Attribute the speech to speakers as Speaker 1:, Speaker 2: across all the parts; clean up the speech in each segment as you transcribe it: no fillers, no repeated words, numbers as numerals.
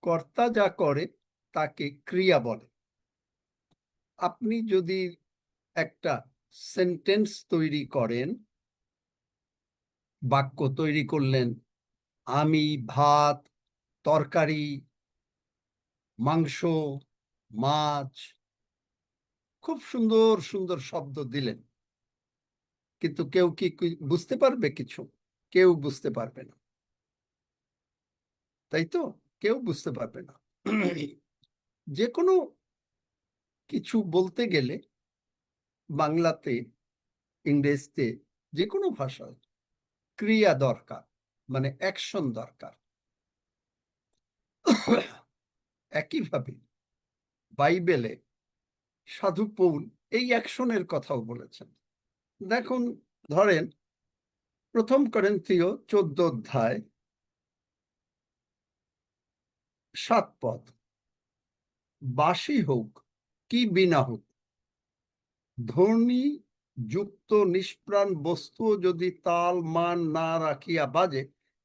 Speaker 1: কর্তা যা করে তাকে ক্রিয়া বলে। আপনি যদি একটা সেন্টেন্স তৈরি করেন, বাক্য তৈরি করলেন, আমি ভাত, তরকারি, মাংস, মাছ, খুব সুন্দর সুন্দর শব্দ দিলেন, কিন্তু কেউ কি বুঝতে পারবে? কিছু কেউ বুঝতে পারবে না, তাই তো? কেউ বুঝতে পারবে না। যে কোনো কিছু বলতে গেলে বাংলাতে, ইংরেজিতে, যে কোনো ভাষায় ক্রিয়া দরকার, মানে অ্যাকশন দরকার। একইভাবে বাইবেলে সাধু পৌল এই অ্যাকশনের কথাও বলেছেন। দেখুন, ধরেন 1 করিন্থীয় 14 অধ্যায় 7 পদ, বাসি হোক কি বিনা হোক, ধ্বনি যুক্ত নিষ্প্রাণ বস্তু যদি তাল মান না রাখিয়া বাজে,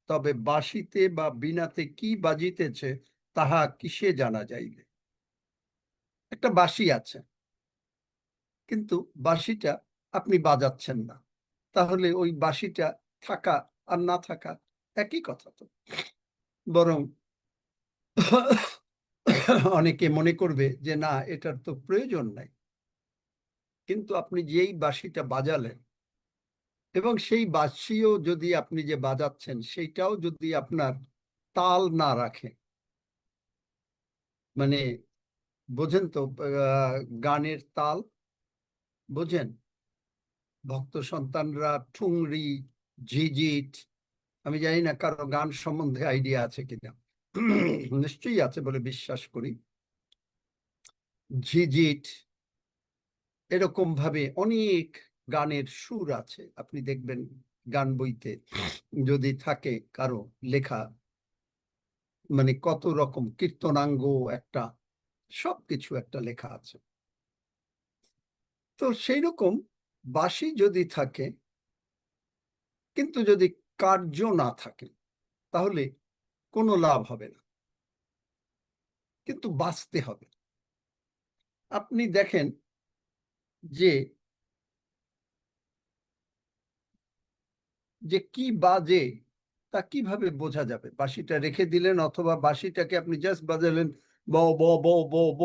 Speaker 1: তবে বাঁশিতে বা বীণাতে কি বাজিতেছে তাহা কিসে জানা যাইবে? একটা বাঁশি আছে, কিন্তু বাঁশিটা আপনি বাজাচ্ছেন না, তাহলে ওই বাঁশিটা থাকা আর না থাকা একই কথা তো। বরং অনেকে মনে করবে যে না, এটার তো প্রয়োজন নাই। কিন্তু আপনি যেই বাঁশিটা বাজালেন, এবং সেই বাঁশিও যদি আপনি যে বাজাচ্ছেন সেইটাও যদি আপনার তাল না রাখে, মানে বোঝেন তো, গানের তাল বোঝেন? ভক্ত সন্তানরা ঠুংরি, ঝিঝিট, আমি জানি না কারো গান সম্বন্ধে আইডিয়া আছে কিনা, নিশ্চয়ই আছে বলে বিশ্বাস করি। ঝিঝিট, এরকম ভাবে অনেক গানের সুর আছে, আপনি দেখবেন গান বইতে যদি থাকে কারো লেখা, মানে কত রকম কীর্তনাঙ্গ একটা, সবকিছু একটা লেখা আছে। তো সেই রকম বাঁশি যদি থাকে, কিন্তু যদি কার্য না থাকে, তাহলে কোনো লাভ হবে না, কিন্তু বাঁচতে হবে। আপনি দেখেন যে যে কি বাজে তা কিভাবে বোঝা যাবে? বাঁশিটা রেখে দিলেন, অথবা বাঁশিটাকে আপনি জাস্ট বাজালেন ব ব ব ব ব,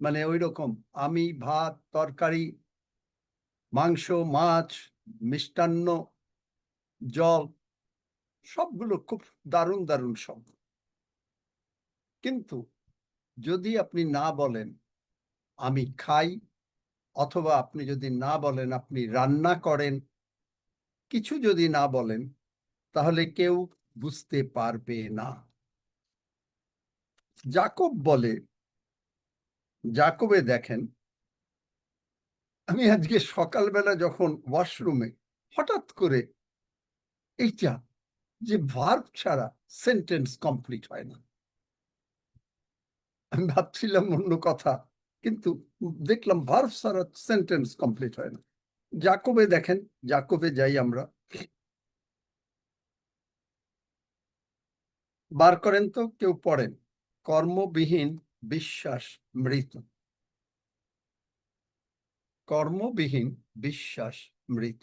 Speaker 1: মানে ওই রকম আমি ভাত, তরকারি, মাংস, মাছ, মিষ্টান্ন, জল, সবগুলো খুব দারুণ দারুণ শব্দ। কিন্তু যদি আপনি না বলেন আমি খাই, অথবা আপনি যদি না বলেন আপনি রান্না করেন, কিছু যদি না বলেন, তাহলে কেউ বুঝতে পারবে না। যাকব বলে, যাকবে দেখেন, আমি আজকে সকালবেলা যখন ওয়াশরুমে হঠাৎ করে এইটা, যে ভার্ব ছাড়া সেন্টেন্স কমপ্লিট হয় না, আমি ভাবছিলাম অন্য কথা, কিন্তু দেখলাম ভার্ব ছাড়া সেন্টেন্স কমপ্লিট হয় না। যাকবে দেখেন, যাকবে যাই আমরা, বার করেন তো, কেউ পড়েন। কর্মবিহীন বিশ্বাস মৃত, কর্মবিহীন বিশ্বাস মৃত।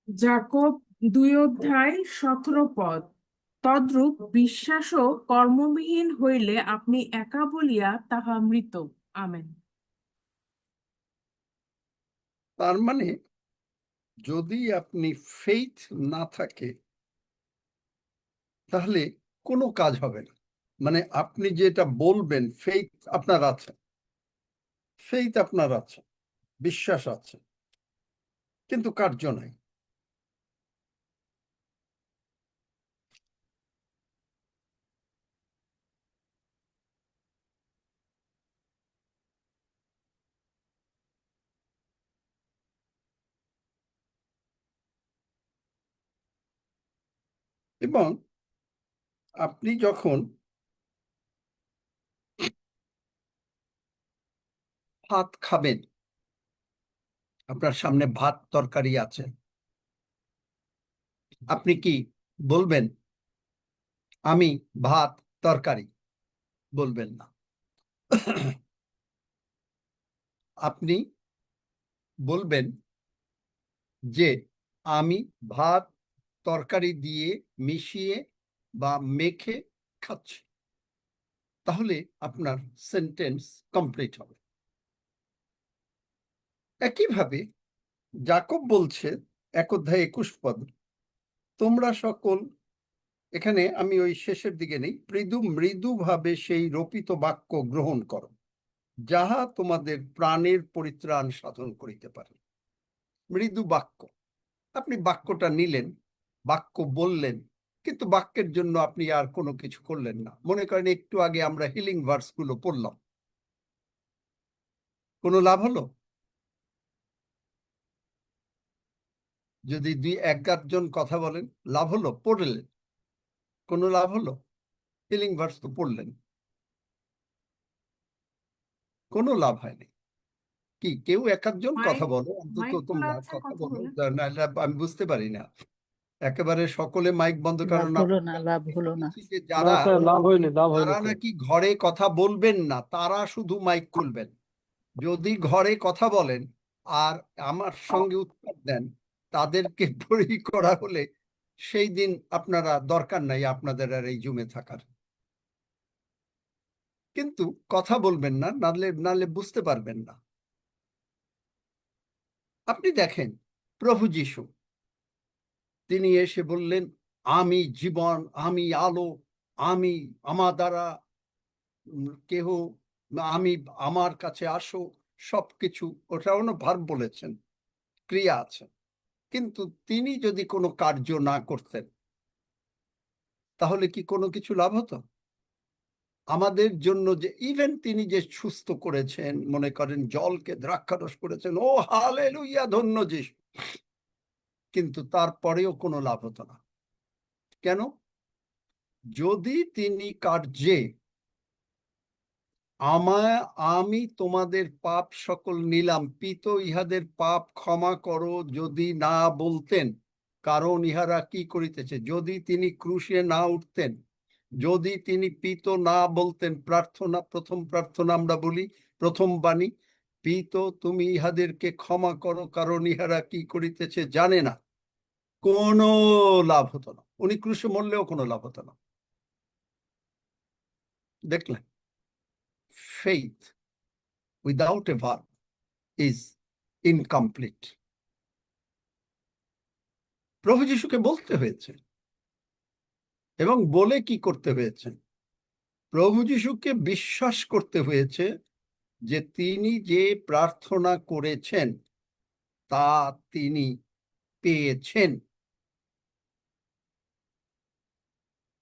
Speaker 2: যাকব 2 অধ্যায় 17 পদ, তদ্রূপ বিশ্বাসও কর্মবিহীন হইলে আপনি একা বলিয়া তাহা মৃত। আমেন।
Speaker 1: তার মানে যদি আপনি ফেইথ না থাকে, তাহলে কোনো কাজ হবে না। মানে আপনি যেটা বলবেন, ফেইথ আপনার আছে, ফেইথ আপনার আছে, বিশ্বাস আছে, কিন্তু কার্য নাই। এবং আপনি যখন ভাত খাবেন, আপনার সামনে ভাত তরকারি আছে, আপনি কি বলবেন আমি ভাত তরকারি বলবেন না। আপনি বলবেন যে আমি ভাত তরকারি দিয়ে মিশিয়ে বা মেখে খাচ্ছি। তাহলে আপনার সেন্টেন্স কমপ্লিট হবে। একইভাবে যাকব বলছে 1 অধ্যায় 21 পদ, তোমরা সকল, এখানে আমি ওই শেষের দিকে নেই, মৃদুভাবে সেই রোপিত বাক্য গ্রহণ করো, যাহা তোমাদের প্রাণের পরিত্রাণ সাধন করিতে পারে। মৃদু বাক্য, আপনি বাক্যটা নিলেন, বাক্য বললেন, কিন্তু বাক্যের জন্য আপনি আর কোনো কিছু করলেন না। মনে করেন একটু আগে আমরা হিলিং ভার্স গুলো পড়লাম, কোনো লাভ হলো? যদি 2-1 জন কথা বলেন, লাভ হলো? পড়লেন, কোনো লাভ হলো? হিলিং ভার্স তো পড়লেন, কোনো লাভ হয়নি। কি কেউ 1-1 জন কথা
Speaker 2: মাইক
Speaker 1: বলো, অন্তত
Speaker 2: মাইক খোলা
Speaker 1: তোমরা
Speaker 2: আছে
Speaker 1: কথা
Speaker 2: কথা
Speaker 1: বলো,
Speaker 2: বলে।
Speaker 1: নাহলে আমি বুঝতে পারি না। একেবারে সকলে মাইক বন্ধ
Speaker 3: লাভ
Speaker 1: কারণ
Speaker 3: হলো না, লাভ হলো না।
Speaker 1: যে
Speaker 4: না
Speaker 1: যারা
Speaker 4: স্যার, লাভ হয়নি
Speaker 1: তারা
Speaker 4: তো।
Speaker 1: নাকি ঘরে কথা বলবেন না, তারা শুধু মাইক খুলবেন। যদি ঘরে কথা বলেন আর আমার সঙ্গে উত্তর দেন, তাদেরকে বড়ি করা হলে সেই দিন আপনারা দরকার নাই আপনাদের আর এই জুমে থাকার। কিন্তু কথা বলবেন না, নাহলে নাহলে বুঝতে পারবেন না। আপনি দেখেন প্রভু যিশু, তিনি এসে বললেন আমি জীবন, আমি আলো, আমি, আমার দ্বারা কেহ, আমি, আমার কাছে আসো, সবকিছু। ওটা অন্য ভার্ব বলেছেন, ক্রিয়া আছে। কিন্তু তিনি যদি কোনো কার্য না করতেন, তাহলে কি কোনো কিছু লাভ হতো? আমাদের জন্য যে ইভেন তিনি যে সুস্থ করেছেন, মনে করেন জলকে দ্রাক্ষারস করেছেন, ও হালেলুইয়া, ধন্য যিশু, কিন্তু তারপরেও কোনো লাভ হতো না। কেন? যদি তিনি কার্যে আমি তোমাদের পাপ সকল নিলাম, পিত ইহাদের পাপ ক্ষমা করো যদি না বলতেন, কারণ ইহারা কি করিতেছে, যদি তিনি ক্রুশে না উঠতেন, যদি তিনি পিত না বলতেন, প্রার্থনা, প্রথম প্রার্থনা আমরা বলি, প্রথম বাণী, পিত তুমি ইহাদেরকে ক্ষমা করো কারণ ইহারা কি করিতেছে জানে না, কোনো লাভ হতো না। উনি ক্রুশে মরলেও কোনো লাভ হতো না। দেখলেন, faith without a verb is incomplete. প্রভু যিশুকে বলতে হয়েছে, এবং বলে কি করতে হয়েছে? প্রভু যিশুকে বিশ্বাস করতে হয়েছে যে তিনি যে প্রার্থনা করেছেন তা তিনি পেয়েছেন,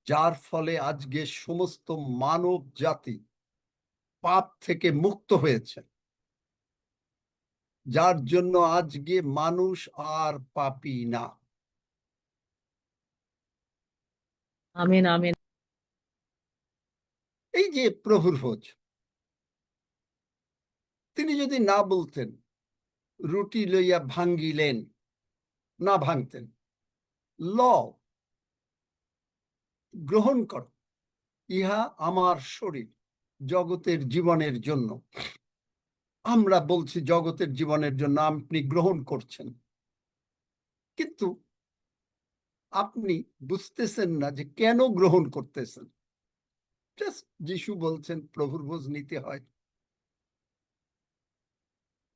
Speaker 1: যার ফলে আজকে সমস্ত মানব জাতি পাপ থেকে মুক্ত হয়েছে, যার জন্য আজকে মানুষ আর পাপী না।
Speaker 3: আমিন, আমিন।
Speaker 1: এই যে প্রভুর ভোজ, তিনি যদি না বলতেন রুটি লইয়া ভাঙ্গিলেন, না ভাঙতেন, ল গ্রহণ কর, ইহা আমার শরীর জগতের জীবনের জন্য। আমরা বলছি জগতের জীবনের জন্য, আপনি গ্রহণ করছেন, কিন্তু আপনি বুঝতেছেন না যে কেন গ্রহণ করতেছেন। জাস্ট যিশু বলছেন প্রভুর ভোজ নিতে হয়,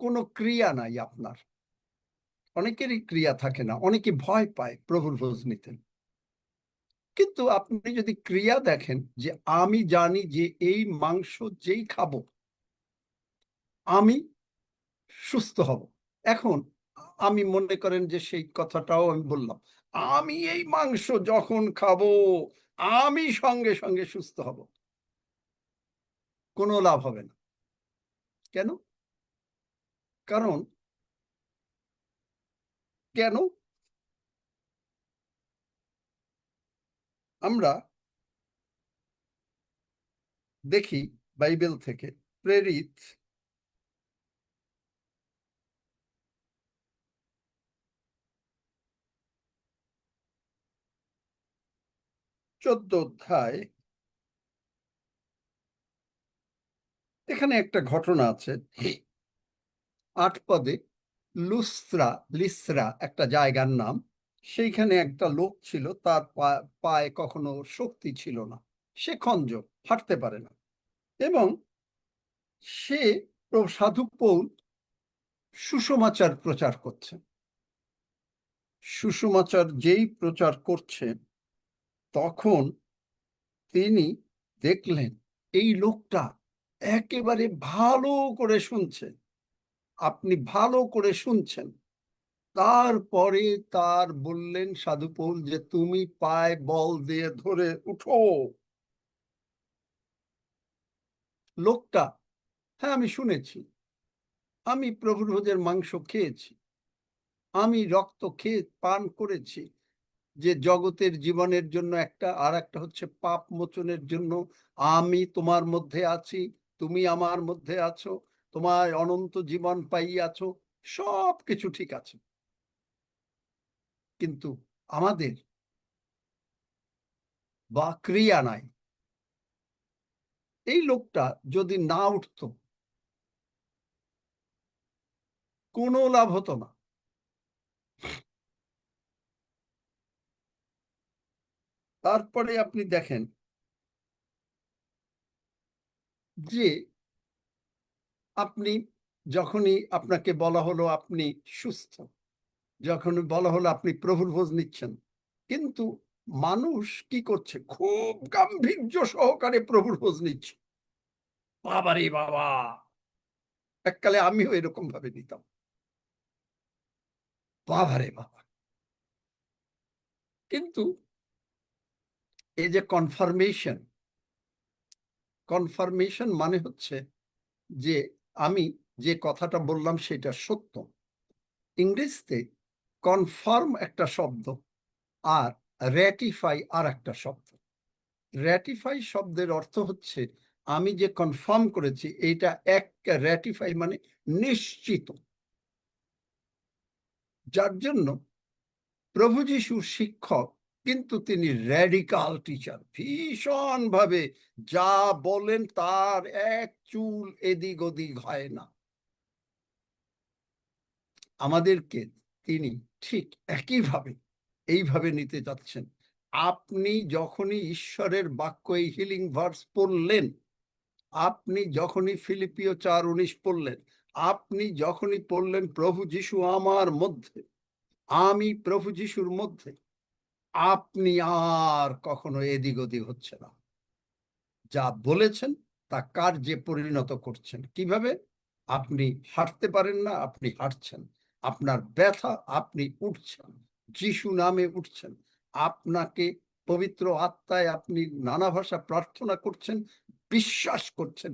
Speaker 1: কোনো ক্রিয়া নাই আপনার। অনেকেরই ক্রিয়া থাকে না, অনেকে ভয় পায় প্রভুর ভোজ নিতে। কিন্তু আপনি যদি ক্রিয়া দেখেন, যে আমি জানি যে এই মাংস যেই খাবো আমি সুস্থ হব। এখন আমি মনে করেন যে সেই কথাটাও আমি বললাম, আমি এই মাংস যখন খাবো আমি সঙ্গে সঙ্গে সুস্থ হব, কোনো লাভ হবে না। কেন? কারণ কেন আমরা দেখি বাইবেল থেকে প্রেরিত 14 অধ্যায়, এখানে একটা ঘটনা আছে। 8 পদে লিস্রা একটা জায়গার নাম। সেইখানে একটা লোক ছিল, তার পায়ে কখনো শক্তি ছিল না, সে খঞ্জর, হাঁটতে পারে না। এবং সে সাধু পৌল সুসমাচার প্রচার করছে। সুসমাচার যেই প্রচার করছে, তখন তিনি দেখলেন এই লোকটা একেবারে ভালো করে শুনছে। আপনি ভালো করে শুনছেন। তারপরে তার বললেন সাধু পৌল যে, তুমি পায়ে বল দিয়ে ধরে উঠো। লোকটা, হ্যাঁ আমি শুনেছি, আমি প্রভুর ভোজের মাংস খেয়েছি, আমি রক্ত খেয়ে পান করেছি, যে জগতের জীবনের জন্য একটা, আর একটা হচ্ছে পাপ মোচনের জন্য। আমি তোমার মধ্যে আছি, তুমি আমার মধ্যে আছো, তোমার অনন্ত জীবন পাইয়াছো, সব কিছু ঠিক আছে। কিন্তু আমাদের বা ক্রিয়া নাই। এই লোকটা যদি না উঠতো, কোনো লাভ হতো না। তারপরে আপনি দেখেন যে আপনি যখনই আপনাকে বলা হলো আপনি সুস্থ, যখন বলা হলো আপনি প্রভুর ভোজ নিচ্ছেন, কিন্তু মানুষ কি করছে? খুব গাম্ভীর্য সহকারে প্রভুর ভোজ নিচ্ছে। বাবারে বাবা! এককালে আমিও এরকম ভাবে নিতাম। বাবারে বাবা! কিন্তু এই যে কনফার্মেশন মানে হচ্ছে যে আমি যে কথাটা বললাম সেটা সত্য। ইংরেজিতে কনফার্ম একটা শব্দ, আর র্যাটিফাই আর একটা শব্দ। র্যাটিফাই শব্দের অর্থ হচ্ছে আমি যে কনফার্ম করেছি এইটা এক, র্যাটিফাই মানে নিশ্চিত। যার জন্য প্রভু যিশু শিক্ষক, কিন্তু তিনি র্যাডিকাল টিচার। ভীষণ ভাবে যা বলেন তার এক চুল এদিক ওদিক হয় না। আমাদেরকে তিনি ঠিক একইভাবে এইভাবে নিতে যাচ্ছেন। আপনি যখনই ঈশ্বরের বাক্য, এই হিলিং ভার্স পড়লেন, আপনি যখনই ফিলিপিও 4:19 পড়লেন, আপনি যখনই পড়লেন প্রভু যিশু আমার মধ্যে, আমি প্রভু যিশুর মধ্যে, আপনি আর কখনো এদিক ওদিক হচ্ছে না। যা বলেছেন তা কার্যে পরিণত করছেন। কিভাবে? আপনি হাঁটতে পারেন না, আপনি হাঁটছেন। আপনার ব্যথা, আপনি উঠছেন, যিশু নামে উঠছেন। আপনাকে পবিত্র আত্মায় আপনি নানা ভাষা প্রার্থনা করছেন, বিশ্বাস করছেন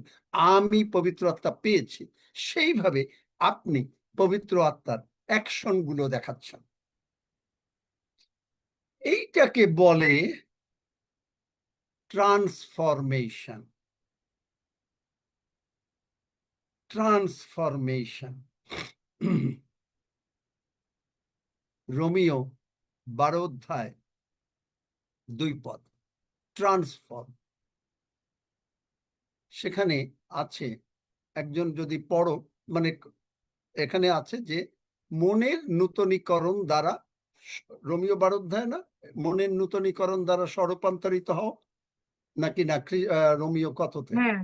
Speaker 1: আমি পবিত্র আত্মা পেয়েছি। সেইভাবে আপনি পবিত্র আত্মার অ্যাকশন গুলো দেখাচ্ছেন। এইটাকে বলে ট্রান্সফরমেশন। ট্রান্সফরমেশন। রোমিও 12 অধ্যায় 2 পদ, ট্রান্সফর্ম। সেখানে আছে, একজন যদি পড়ো, মানে এখানে আছে যে মনের নূতনীকরণ দ্বারা, রোমিও 12 অধ্যায় না, মনের নূতনীকরণ দ্বারা স্বরূপান্তরিত হও, নাকি না রোমিও কততে?
Speaker 2: হ্যাঁ,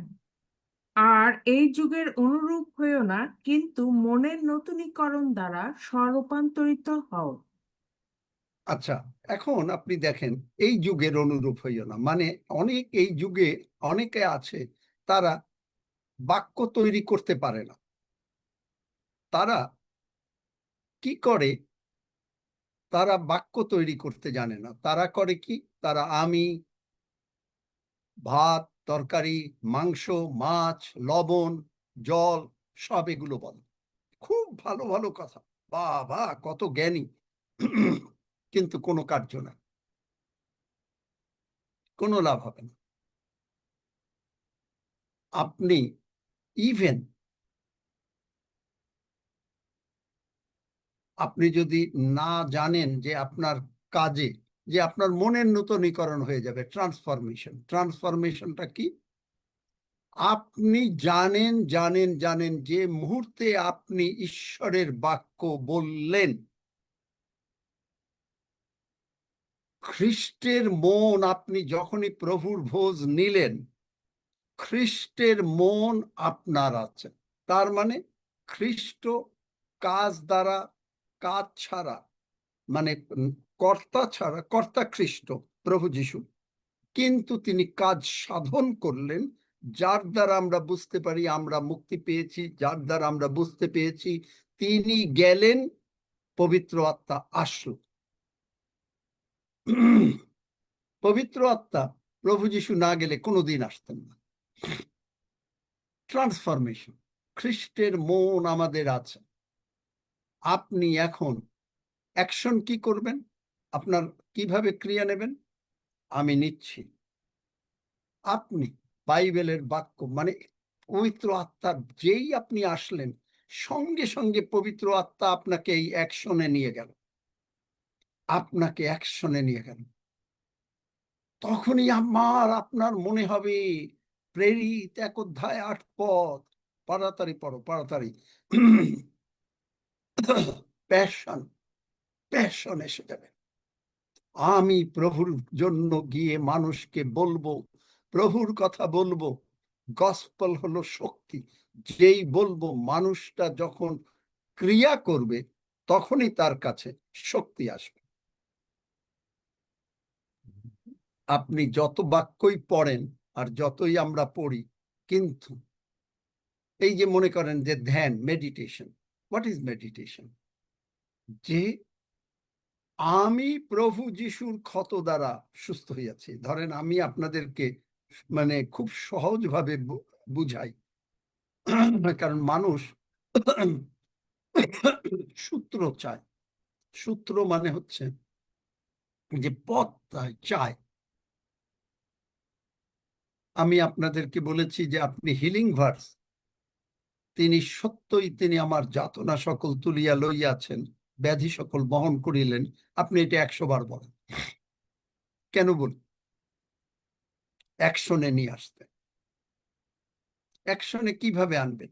Speaker 2: আর এই যুগের অনুরূপ হইও না, কিন্তু মনের নতুনীকরণ দ্বারা স্বরূপান্তরিত হও।
Speaker 1: আচ্ছা, এখন আপনি দেখেন, এই যুগের অনুরূপ হইও না মানে অনেক, এই যুগে অনেকে আছে তারা বাক্য তৈরি করতে পারে না। তারা কি করে? তারা বাক্য তৈরি করতে জানে না। তারা করে কি? তারা আমি, ভাত, তরকারি, মাংস, মাছ, লবণ, জল, সব এগুলো বলে। খুব ভালো ভালো কথা, বাবা কত জ্ঞানী, কিন্তু কোনো কার্য না, কোনো লাভ হবে না। আপনি ইভেন আপনি যদি না জানেন যে আপনার কাজে যে আপনার মনের নূতনীকরণ হয়ে যাবে, ট্রান্সফরমেশন। ট্রান্সফরমেশনটা কি? আপনি জানেন জানেন জানেন যে মুহূর্তে আপনি ঈশ্বরের বাক্য বললেন, খ্রিস্টের মন, আপনি যখনই প্রভুর ভোজ নিলেন, খ্রিস্টের মন আপনার আছে। তার মানে খ্রিস্ট কাজ দ্বারা, কাজ ছাড়া, মানে কর্তা ছাড়া, কর্তা খ্রিস্ট প্রভু যিশু, কিন্তু তিনি কাজ সাধন করলেন, যার দ্বারা আমরা বুঝতে পারি আমরা মুক্তি পেয়েছি, যার দ্বারা আমরা বুঝতে পেয়েছি তিনি গেলেন, পবিত্র আত্মা আসলো। পবিত্র আত্মা প্রভু যিশু না গেলে কোনোদিন আসতেন না। ট্রান্সফরমেশন, খ্রিস্টের মন আমাদের আছে। আপনি এখন অ্যাকশন কি করবেন? আপনার কিভাবে ক্রিয়া নেবেন? আমি নিচ্ছি। আপনি বাইবেলের বাক্য, মানে পবিত্র আত্মা, যেই আপনি আসলেন, সঙ্গে সঙ্গে পবিত্র আত্মা আপনাকে এই অ্যাকশনে নিয়ে গেল, আপনাকে অ্যাকশনে নিয়ে গেল। তখনই আপনার মনে হবে, প্রেরিত 1 অধ্যায় 8 পদ, তাড়াতাড়ি পড়ো, তাড়াতাড়ি। প্যাশন, প্যাশন এসে যাবে। আমি প্রভুর জন্য গিয়ে মানুষকে বলবো, প্রভুর কথা বলবো। গসপেল হলো শক্তি। যেই বলবো, মানুষটা যখন ক্রিয়া করবে, তখনই তার কাছে শক্তি আসবে। আপনি যত বাক্যই পড়েন আর যতই আমরা পড়ি, কিন্তু এই যে মনে করেন যে ধ্যান, মেডিটেশন, হোয়াট ইজ মেডিটেশন? যে আমি প্রভু যিশুর ক্ষত দ্বারা সুস্থ হইয়াছি। ধরেন আমি আপনাদেরকে মানে খুব সহজভাবে বুঝাই, কারণ মানুষ সূত্র চায়। সূত্র মানে হচ্ছে যে পথ চায়। আমি আপনাদেরকে বলেছি যে আপনি হিলিং ভার্স, তিনি সত্যই তিনি আমার যাতনা সকল তুলিয়া লইয়াছেন, ব্যাধি সকল বহন করিলেন। আপনি এটা 100 বার বলেন। কেন বলি? অ্যাকশনে নিয়ে আসতে। অ্যাকশনে কিভাবে আনবেন?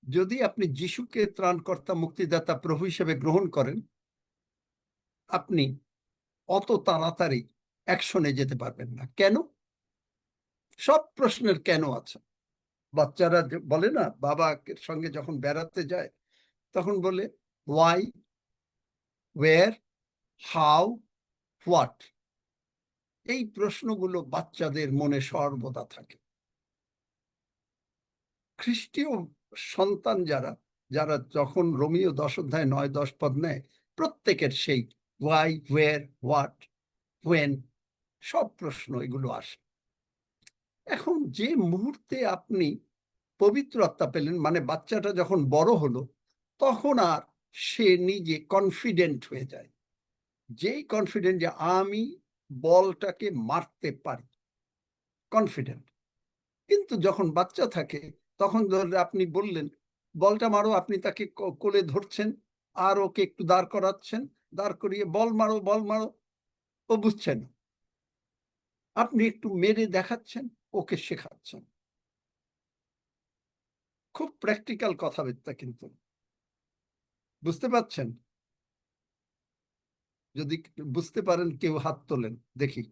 Speaker 1: যদি আপনি যিশুকে ত্রাণকর্তা, মুক্তিদাতা, প্রভু হিসেবে গ্রহণ করেন, আপনি অত তাড়াতাড়ি অ্যাকশনে যেতে পারবেন না। কেন? সব প্রশ্নের কেন আছে। বাচ্চারা বলে না, বাবার সঙ্গে যখন বেড়াতে যায়, তখন বলে ওয়াই, ওয়ের, হাউ, হোয়াট। এই প্রশ্নগুলো বাচ্চাদের মনে সর্বদা থাকে। খ্রিস্টীয় সন্তান যারা, যারা যখন রোমিও 10 অধ্যায় 9-10 পদ নেয়, প্রত্যেকের সেই ওয়াই, ওয়ের, হোয়াট, হোয়েন, সব প্রশ্ন এগুলো আসে। এখন যে মুহূর্তে আপনি পবিত্র আত্মা পেলেন, মানে বাচ্চাটা যখন বড় হলো, তখন আর সে নিজে কনফিডেন্ট হয়ে যায়। যেই কনফিডেন্ট যে আমি বলটাকে মারতে পারি, কনফিডেন্ট। কিন্তু যখন বাচ্চা থাকে, তখন ধরে আপনি বললেন বলটা মারো, আপনি তাকে কোলে ধরছেন আর ওকে একটু দাঁড় করাচ্ছেন, দাঁড় করিয়ে বল মারো, বল মারো, ও বুঝছে না। আপনি একটু মেরে দেখাচ্ছেন, ওকে শেখাচ্ছেন। খুব প্র্যাকটিক্যাল কথাবার্তা, কিন্তু বুঝতে পারছেন? যদি বুঝতে পারেন কেউ হাত তোলেন, দেখি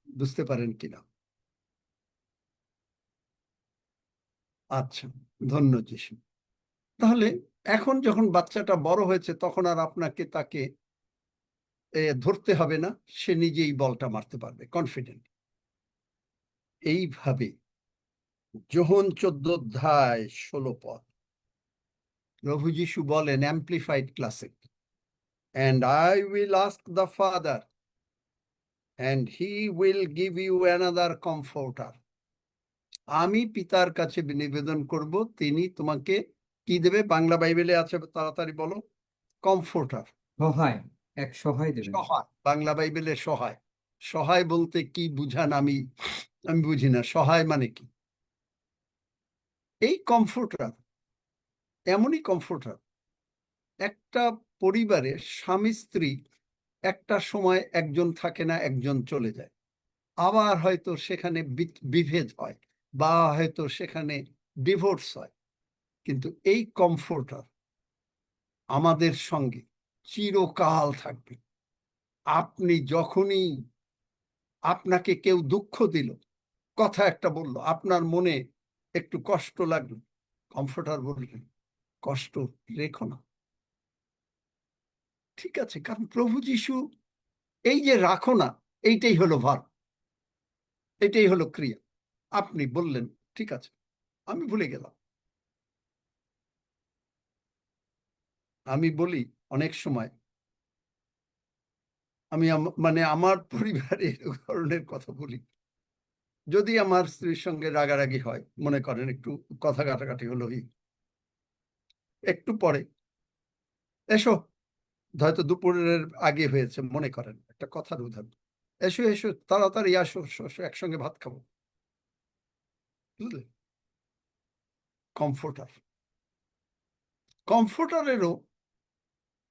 Speaker 1: বুঝতে পারেন কিনা। আচ্ছা, ধন্য যিশু। তাহলে এখন যখন বাচ্চাটা বড় হয়েছে, তখন আর আপনাকে তাকে ধরতে হবে না, সে নিজেই বলটা মারতে পারবে, কনফিডেন্ট। এইভাবে যোহন 14 অধ্যায় 16 পদ, প্রভু যিশু বলেন অ্যাম্প্লিফাইড classic, and I will ask the Father and he will give you another comforter. আমি পিতার কাছে নিবেদন করব, তিনি তোমাকে কি দেবে? বাংলা বাইবেলে আছে, তাড়াতাড়ি বলো। কমফোর্টার,
Speaker 4: সহায়, এক সহায় দেবেন।
Speaker 1: সহায়, বাংলা বাইবেলে সহায়। সহায় বলতে কি বুঝান? আমি বুঝি না সহায় মানে কি। এই কমফোর্টার এমনই কমফোর্টার, একটা পরিবারে স্বামী স্ত্রী একটা সময় একজন থাকে না, একজন চলে যায়, আবার হয়তো সেখানে বিভেদ হয় বা হয়তো সেখানে ডিভোর্স হয়, কিন্তু এই কমফোর্টার আমাদের সঙ্গে চিরকাল থাকবে। আপনি যখনই, আপনাকে কেউ দুঃখ দিল, কথা একটা বললো, আপনার মনে একটু কষ্ট লাগলো, কমফোর্টার বললেন কষ্ট রেখো না, ঠিক আছে। কারণ প্রভু যিশু এই যে রাখো না, এইটাই হলো ভার, এটাই হলো ক্রিয়া। আপনি বললেন ঠিক আছে, আমি ভুলে গেলাম। আমি বলি অনেক সময়, আমি মানে আমার পরিবারের ধরনের কথা বলি, যদি আমার স্ত্রীর সঙ্গে রাগারাগি হয়, মনে করেন একটু কথা কাটাকাটি হলোই, একটু পরে এসো, হয়তো দুপুরের আগে হয়েছে, মনে করেন একটা কথার উদাহরণ, এসো এসো তাড়াতাড়ি আসো, একসঙ্গে ভাত খাবো, বুঝলে? কমফোর্টার, কমফোর্টারেরও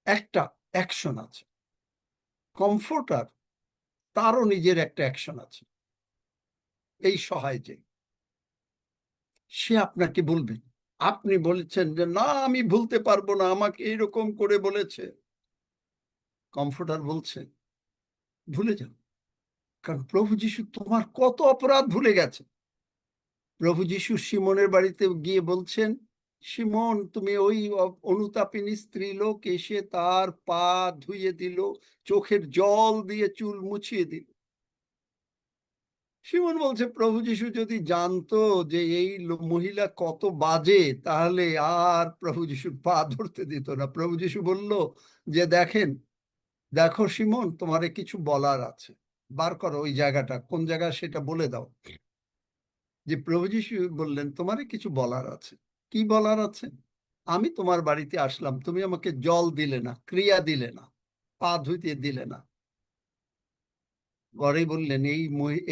Speaker 1: একটা অ্যাকশন আছে, কমফোর্টার তারও নিজের একটা অ্যাকশন আছে। এই সহায় যে সে আপনাকে বলবে, আপনি বলেছেন যে না আমি ভুলতে পারবো না, আমাকে এরকম করে বলেছে, কমফোর্টার বলছে ভুলে যাও, কারণ প্রভু যিশু তোমার কত অপরাধ ভুলে গেছে। প্রভু যিশু শিমনের বাড়িতে গিয়ে বলছেন, শিমন তুমি ওই অনুতাপিনী স্ত্রী লোক এসে তার পা ধুইয়ে দিল, চোখের জল দিয়ে চুল মুছিয়ে দিল। শিমন বলছে প্রভু যিশু যদি জানতো যে এই মহিলা কত বাজে, তাহলে আর প্রভু যিশুর পা ধরতে দিত না। প্রভু যিশু বলল যে দেখেন, দেখো শিমন, তোমারে কিছু বলার আছে, বার করো ওই জায়গাটা কোন জায়গা সেটা বলে দাও। যে প্রভু যিশু বললেন তোমারে কিছু বলার আছে। কি বলার আছে? আমি তোমার বাড়িতে আসলাম, তুমি আমাকে জল দিলে না, ক্রিয়া দিলে না, পা ধুইতে দিলে না। পরে বললেন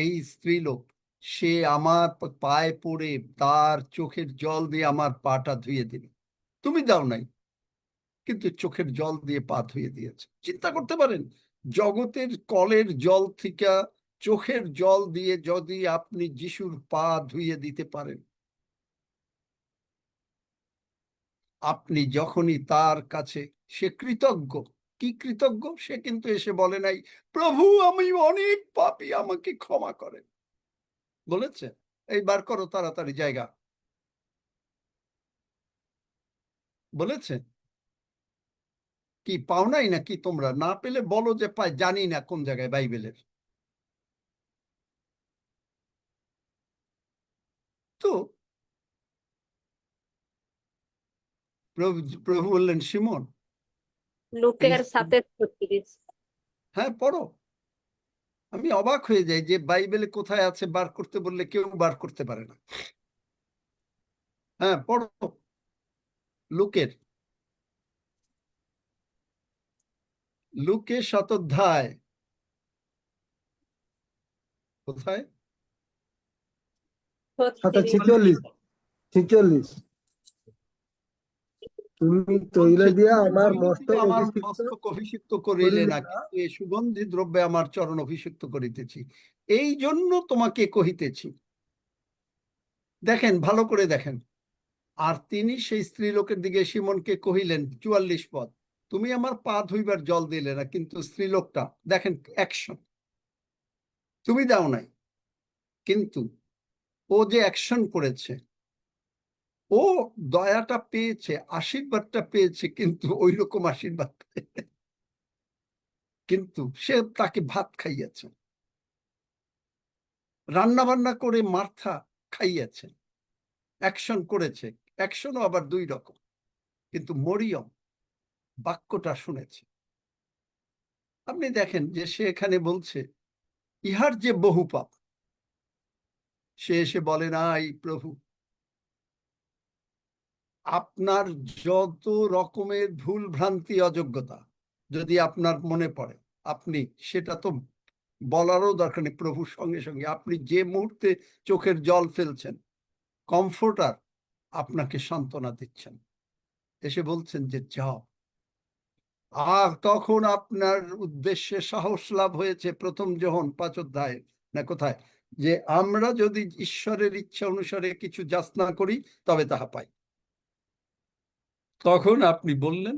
Speaker 1: এই স্ত্রী লোক, সে আমার পায়ে পড়ে তার চোখের জল দিয়ে আমার পাটা ধুয়ে দিল, তুমি দাও নাই, কিন্তু চোখের জল দিয়ে পা ধুয়ে দিয়েছে। চিন্তা করতে পারেন, জগতের কলের জল থেকে চোখের জল দিয়ে যদি আপনি যিশুর পা ধুয়ে দিতে পারেন, আপনি যখনই তার কাছে, সে কৃতজ্ঞ, কি কৃতজ্ঞ, সে কিন্তু এসে বলে নাই প্রভু আমি অনেক পাপী, আমাকে ক্ষমা করেন, বলেছে এই বার করো তাড়াতাড়ি জায়গা, বলেছে? কি পাও নাই নাকি? তোমরা না পেলে বলো যে পাই, জানি না কোন জায়গায় বাইবেলের। তো প্রভু প্রভু বললেন শিমন,
Speaker 5: লুকের
Speaker 1: এই-
Speaker 5: 7:36।
Speaker 1: হ্যাঁ পড়ো। আমি অবাক হয়ে যাই যে বাইবেলে কোথায় আছে, বার করতে বললে কেউ বার করতে পারে না। হ্যাঁ পড়ো, লুকের, লুকে 7 অধ্যায়, কোথায়?
Speaker 5: 36।
Speaker 6: 46 তুমি তৈল
Speaker 1: বলছে,
Speaker 6: দিয়া
Speaker 1: তুমি
Speaker 6: আমার
Speaker 1: তৈল
Speaker 6: মস্তক
Speaker 1: দিয়ে আমার
Speaker 6: অভিষিক্ত
Speaker 1: মস্তক অভিষিক্ত করিলে
Speaker 6: করিলে
Speaker 1: না,
Speaker 6: না,
Speaker 1: কিন্তু এই সুগন্ধি দ্রব্যে আমার চরণ অভিষিক্ত করিতেছি, এই জন্য তোমাকে কহিতেছি। দেখেন, ভালো করে দেখেন। আর তিনি সেই স্ত্রী লোকের দিকে শিমনকে কহিলেন, 44 পদ, তুমি আমার পা ধুইবার জল দিলে না, কিন্তু স্ত্রী লোকটা দেখেন অ্যাকশন, তুমি দাও নাই, কিন্তু ও যে অ্যাকশন করেছে, ও দয়াটা পেয়েছে, আশীর্বাদটা পেয়েছে, কিন্তু ওই রকম আশীর্বাদ কিন্তু সে তাকে ভাত খাইয়েছে, রান্না বান্না করে মার্থা খাইয়েছে, অ্যাকশন করেছে, অ্যাকশনও আবার 2 রকম, কিন্তু মরিয়ম বাক্যটা শুনেছে। আপনি দেখেন যে সে এখানে বলছে ইহার যে বহু পাপ, সে এসে বলে নাই প্রভু আপনার যত রকমের ভুল ভ্রান্তি অযোগ্যতা যদি আপনার মনে পড়ে, আপনি সেটা তো বলারও দরকার নেই, প্রভুর সঙ্গে সঙ্গে আপনি যে মুহূর্তে চোখের জল ফেলছেন, কমফোর্টার আপনাকে সান্ত্বনা দিচ্ছেন, এসে বলছেন যে যাও, আর তখন আপনার উদ্দেশ্যে সাহস লাভ হয়েছে প্রথম যোহন 5 অধ্যায়ে না কোথায়, যে আমরা যদি ঈশ্বরের ইচ্ছা অনুসারে কিছু যাচনা করি তবে তাহা পাই। তখন আপনি বললেন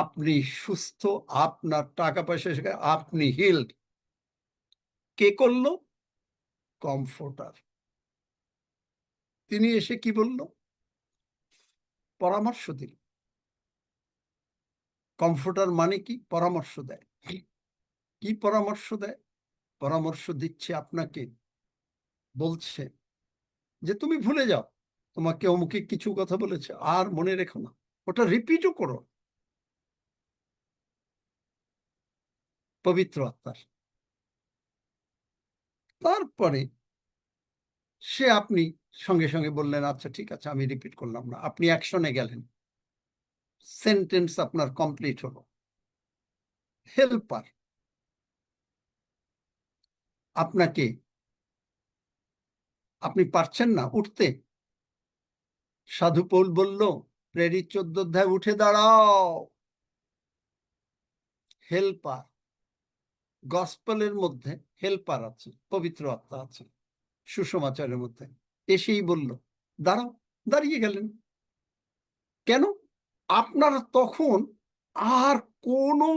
Speaker 1: আপনি সুস্থ, আপনার টাকা পয়সা, আপনি হিলড। কে করলো? কমফোর্টার। তিনি এসে কি বলল? পরামর্শ দিল। কমফোর্টার মানে কি? পরামর্শ দেয়। কি পরামর্শ দেয়? পরামর্শ দিচ্ছে আপনাকে, বলছে যে তুমি ভুলে যাও তোমাকে অমুকে কিছু কথা বলেছে, আর মনে রেখো না, ওটা রিপিটও করো। পবিত্র আত্মার। তারপরে সে আপনি সঙ্গে সঙ্গে বললেন আচ্ছা ঠিক আছে আমি রিপিট করলাম না, আপনি অ্যাকশনে গেলেন, সেন্টেন্স আপনার কমপ্লিট হলো। হেল্পার আপনাকে, আপনি পারছেন না উঠতে, সাধু পৌল বলল প্রেরিত 14 অধ্যায়, উঠে দাঁড়াও। হেল্পার, গসপেলের মধ্যে হেল্পার আছে, পবিত্র আত্মা আছে সুসমাচারের মধ্যে। এসেই বলল দাঁড়াও, দাঁড়িয়ে গেলেন। কেন? আপনার তখন আর কোনো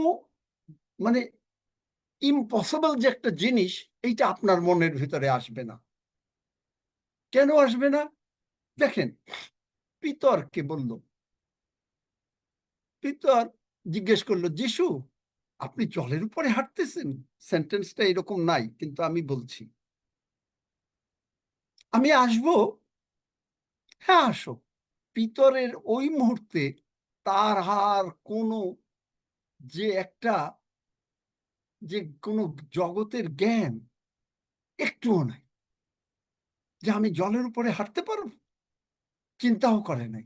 Speaker 1: মানে ইম্পসিবল যে একটা জিনিস, এইটা আপনার মনের ভিতরে আসবে না। কেন আসবে না? দেখেন, পিতরকে বলল, পিতর জিজ্ঞেস করলো যিশু আপনি জলের উপরে হাঁটতেছেন? সেন্টেন্সটা এরকম নাই, কিন্তু আমি বলছি আমি আসবো। হ্যাঁ আসো। পিতরের ওই মুহূর্তে তার আর কোনো যে একটা যে কোনো জগতের জ্ঞান একটুও নাই, যে আমি জলের উপরে হাঁটতে পারবো, চিন্তাও করে নাই।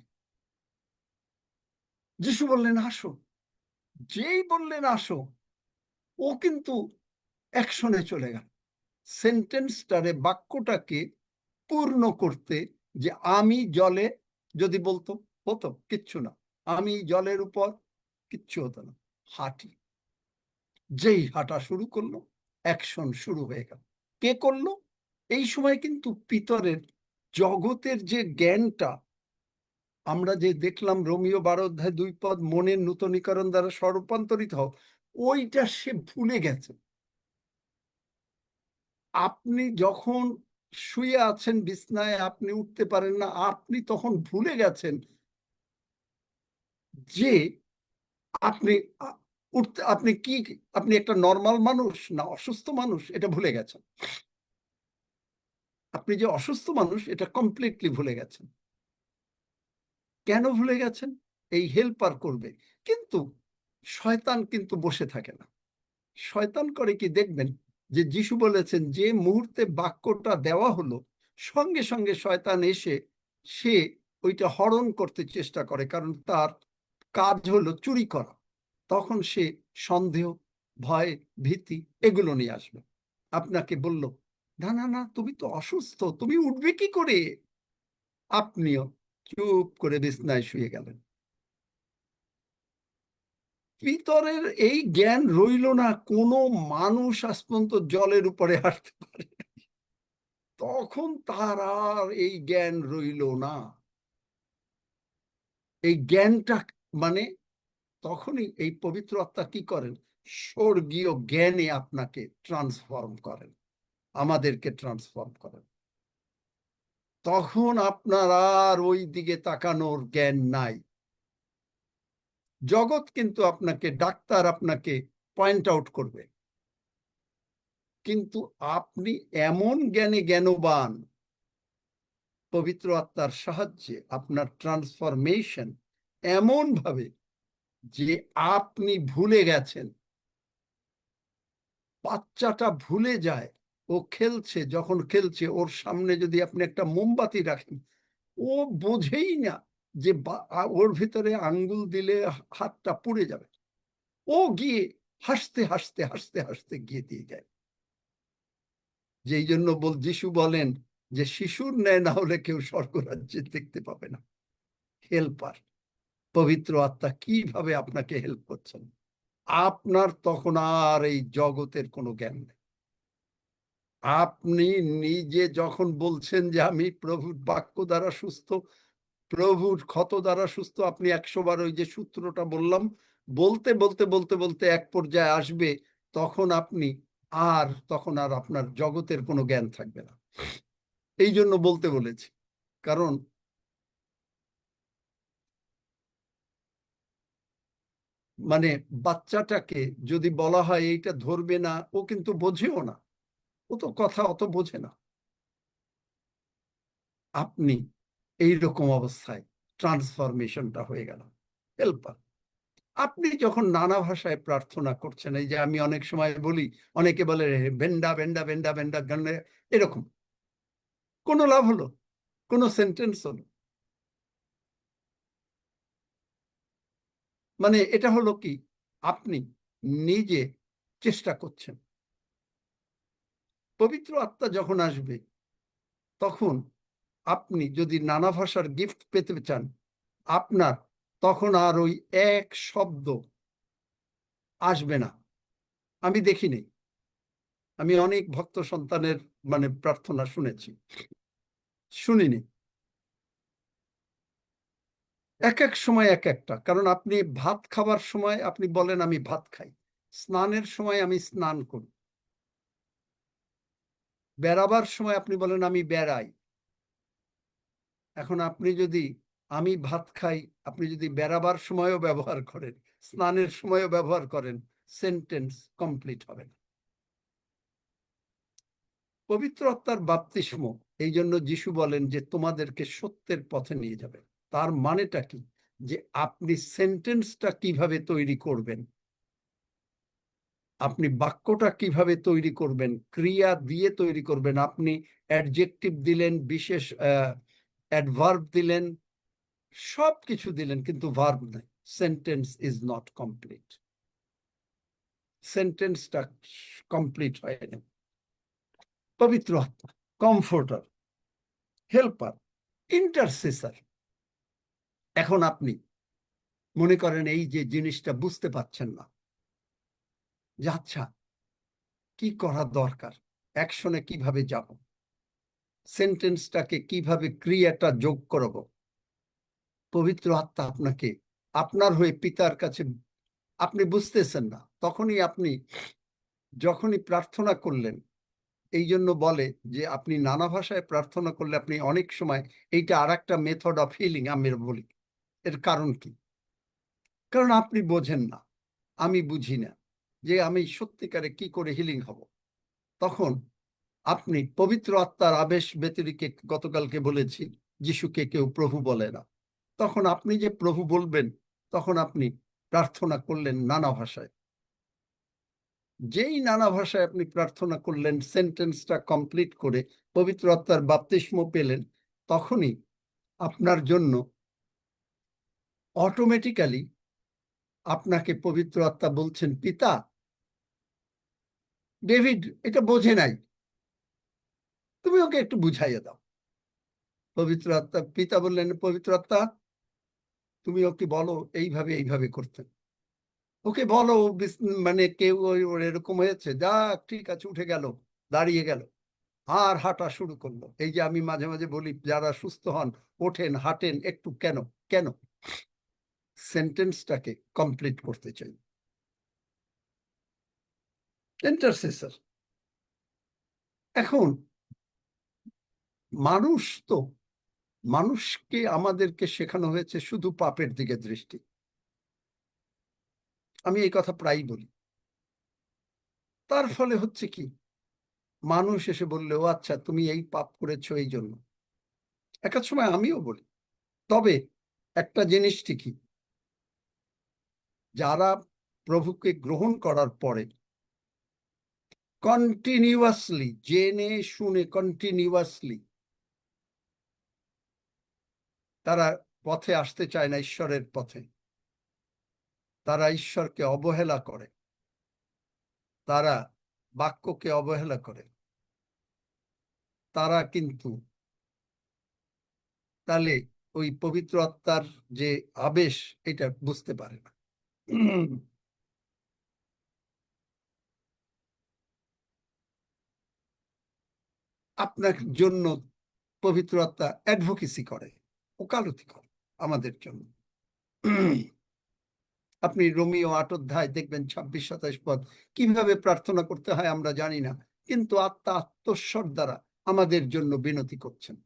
Speaker 1: যিশু বললেন আসো। যেই বললেন আসো, ও কিন্তু অ্যাকশনে চলে গেল। সেন্টেন্সটারে, বাক্যটাকে পূর্ণ করতে, যে আমি জলে, যদি বলতো হতো কিচ্ছু না, আমি জলের উপর, কিচ্ছু হতো না, হাঁটি। যেই হাঁটা শুরু করলো, অ্যাকশন শুরু হয়ে গেল। কে করলো? এই সময় কিন্তু পিতরের জগতের যে জ্ঞানটা আমরা যে দেখলাম রোমীয় 12 অধ্যায় 2 পদ, মনের নূতনীকরণ দ্বারা স্বরূপান্তরিত হও, ওইটা সে ভুলে গেছে। আপনি যখন শুয়ে আছেন বিছনায়, আপনি উঠতে পারেন না, আপনি তখন ভুলে গেছেন যে আপনি উঠতে, আপনি কি, আপনি একটা নর্মাল মানুষ না অসুস্থ মানুষ, এটা ভুলে গেছেন। আপনি যে অসুস্থ মানুষ এটা কমপ্লিটলি ভুলে গেছেন। কেন ভুলে গেছেন? এই হেল্পার করবে। কিন্তু শয়তান কিন্তু বসে থাকে না। শয়তান করে কি দেখবেন, যে যিশু বলেছেন যে মুহূর্তে বাক্যটা দেওয়া হলো, সঙ্গে সঙ্গে শয়তান এসে সে ওইটা হরণ করতে চেষ্টা করে, কারণ তার কাজ হলো চুরি করা। তখন সে সন্দেহ, ভয়, ভীতি এগুলো নিয়ে আসবে। আপনাকে বলল না না না তুমি তো অসুস্থ, তুমি উঠবে কি করে? আপনিও চুপ করে বিছনায় শুয়ে গেলেন। পিতরের এই জ্ঞান রইল না, কোনো মানুষ আজ পর্যন্ত জলের উপরে হাঁটতে পারে। তখন তার আর এই জ্ঞান রইল না। এই জ্ঞানটা মানে তখনই এই পবিত্র আত্মা কি করেন? স্বর্গীয় জ্ঞানে আপনাকে ট্রান্সফর্ম করেন, আমাদেরকে ট্রান্সফর্ম করেন। তখন আপনার আর ওই দিকে তাকানোর জ্ঞান নাই। জগৎ কিন্তু আপনাকে, ডাক্তার আপনাকে পয়েন্ট আউট করবে, কিন্তু আপনি এমন জ্ঞানে জ্ঞানবান, পবিত্র আত্মার সাহায্যে আপনার ট্রান্সফরমেশন এমন ভাবে যে আপনি ভুলে গেছেন। বাচ্চাটা ভুলে যায়, ও খেলছে, যখন খেলছে ওর সামনে যদি আপনি একটা মোমবাতি রাখেন, ও বোঝেই না যে ওর ভিতরে আঙ্গুল দিলে হাতটা পুড়ে যাবে। ও গিয়ে হাসতে হাসতে হাসতে হাসতে গিয়ে দিয়ে যায়। যেই জন্য যিশু বলেন যে শিশুর ন্যায় না হলে কেউ স্বর্গরাজ্যে দেখতে পাবে না। হেল্পার, পবিত্র আত্মা কিভাবে আপনাকে হেল্প করছেন। আপনার তখন আর এই জগতের কোনো জ্ঞান নেই। আপনি নিজে যখন বলছেন যে আমি প্রভুর বাক্য দ্বারা সুস্থ, প্রভুর ক্ষত দ্বারা সুস্থ, আপনি 100 বার ওই যে সূত্রটা বললাম, বলতে বলতে বলতে বলতে এক পর্যায়ে আসবে, তখন আর আপনার জগতের কোনো জ্ঞান থাকবে না। এই জন্য বলতে বলেছি, কারণ মানে বাচ্চাটাকে যদি বলা হয় এইটা ধরবে না, ও কিন্তু বোঝেও না, ও তো কথা অত বোঝে না। আপনি এইরকম অবস্থায় ট্রান্সফরমেশনটা হয়ে গেল, হেল্পার। আপনি যখন নানা ভাষায় প্রার্থনা করছেন, এই যে আমি অনেক সময় বলি, অনেকে বলে বেন্ডা বেন্ডা বেন্ডা বেন্ডা গানে, এরকম কোনো লাভ হলো? কোনো সেন্টেন্স হলো? মানে এটা হলো কি, আপনি নিজে চেষ্টা করছেন। পবিত্র আত্মা যখন আসবে, তখন আপনি যদি নানা ভাষার গিফট পেতে চান, আপনার তখন আর ওই এক শব্দ আসবে না। আমি দেখিনি, আমি অনেক ভক্ত সন্তানের মানে প্রার্থনা শুনিনি। এক এক সময় এক একটা, কারণ আপনি ভাত খাবার সময় আপনি বলেন আমি ভাত খাই, স্নানের সময় আমি স্নান করি, বেড়াবার সময় আপনি বলেন আমি বেড়াই। এখন আপনি যদি আমি ভাত খাই, আপনি যদি বেড়াবার সময়ও ব্যবহার করেন, স্নানের সময়ও ব্যবহার করেন, সেন্টেন্স কমপ্লিট হবে না। পবিত্র আত্মার বাপ্তিস্ম, এই জন্য যিশু বলেন যে তোমাদেরকে সত্যের পথে নিয়ে যাবে। তার মানেটা কি? যে আপনি সেন্টেন্সটা কিভাবে তৈরি করবেন, আপনি বাক্যটা কিভাবে তৈরি করবেন, ক্রিয়া দিয়ে তৈরি করবেন। আপনি অ্যাডজেক্টিভ দিলেন, বিশেষ অ্যাডভার্ব দিলেন, সব কিছু দিলেন, কিন্তু ভার্ব নাই, সেন্টেন্স ইজ নট কমপ্লিট। সেন্টেন্সটা কমপ্লিট হয়নি। পবিত্র আত্মা কমফোর্টার, হেল্পার, ইন্টারসেসর। এখন আপনি মনে করেন এই যে জিনিসটা বুঝতে পাচ্ছেন না, যে আচ্ছা কি করা দরকার, অ্যাকশনে কিভাবে যাব, সেন্টেন্সটাকে কিভাবে ক্রিয়াটা যোগ করব। পবিত্র আত্মা আপনাকে আপনার হয়ে পিতার কাছে, আপনি বুঝতেছেন না, যখনই প্রার্থনা করলেন, এই জন্য বলে যে আপনি নানা ভাষায় প্রার্থনা করলে আপনি অনেক সময়, এইটা আর একটা মেথড অফ হিলিং আমি বলি। এর কারণ কি? কারণ আপনি বোঝেন না, আমি বুঝি না যে আমি সত্যিকারে কি করে হিলিং হব। তখন আপনি পবিত্র আত্মার আবেশ ব্যতিরিকে, গতকালকে বলেছি, যিশুকে কেউ প্রভু বলে না। তখন আপনি যে প্রভু বলবেন, তখন আপনি প্রার্থনা করলেন নানা ভাষায়। যেই নানা ভাষায় আপনি প্রার্থনা করলেন, সেন্টেন্সটা কমপ্লিট করে পবিত্র আত্মার বাপ্তিস্ম পেলেন, তখনই আপনার জন্য অটোমেটিক্যালি আপনাকে পবিত্র আত্মা বলছেন, পিতা, ডেভিড এটা বোঝে নাই, তুমি ওকে একটু বুঝাইয়া দাও। পবিত্র আত্মা, পিতা বললেন, পবিত্র আত্মা তুমি ওকে বলো এইভাবে এইভাবে করতে, ওকে বলো। মানে কেউ ওর এরকম হয়েছে, যাক ঠিক আছে, উঠে গেল, দাঁড়িয়ে গেল, আর হাঁটা শুরু করলো। এই যে আমি মাঝে মাঝে বলি, যারা সুস্থ হন, ওঠেন, হাঁটেন একটু, কেন? কেন? সেন্টেন্সটাকে কমপ্লিট করতে চাই। ইন্টারসেসর। এখন মানুষকে আমাদেরকে শেখানো হয়েছে শুধু পাপের দিকে দৃষ্টি। আমি এই কথা প্রায়ই বলি। তার ফলে হচ্ছে কি, মানুষ এসে বললে, ও আচ্ছা তুমি এই পাপ করেছো এই জন্য। এক এক সময় আমিও বলি। তবে একটা জিনিস ঠিকই, যারা প্রভুকে গ্রহণ করার পরে কন্টিনিউয়াসলি, জেনে শুনে কন্টিনিউয়াসলি তারা পথে আসতে চায় না, ঈশ্বরের পথে, তারা ঈশ্বরকে অবহেলা করে, তারা বাক্যকে অবহেলা করে, তারা কিন্তু তাহলে ওই পবিত্র আত্মার যে আবেশ এটা বুঝতে পারে না। আপনার জন্য পবিত্র আত্মা অ্যাডভোকেসি করে, ওকালতি করে আমাদের জন্য। আপনি রোমিও 8 অধ্যায় দেখবেন 26-27 পদ, কিভাবে প্রার্থনা করতে হয় আমরা জানি না, কিন্তু আত্মা আত্মস্বর দ্বারা আমাদের জন্য বিনতি করছেন।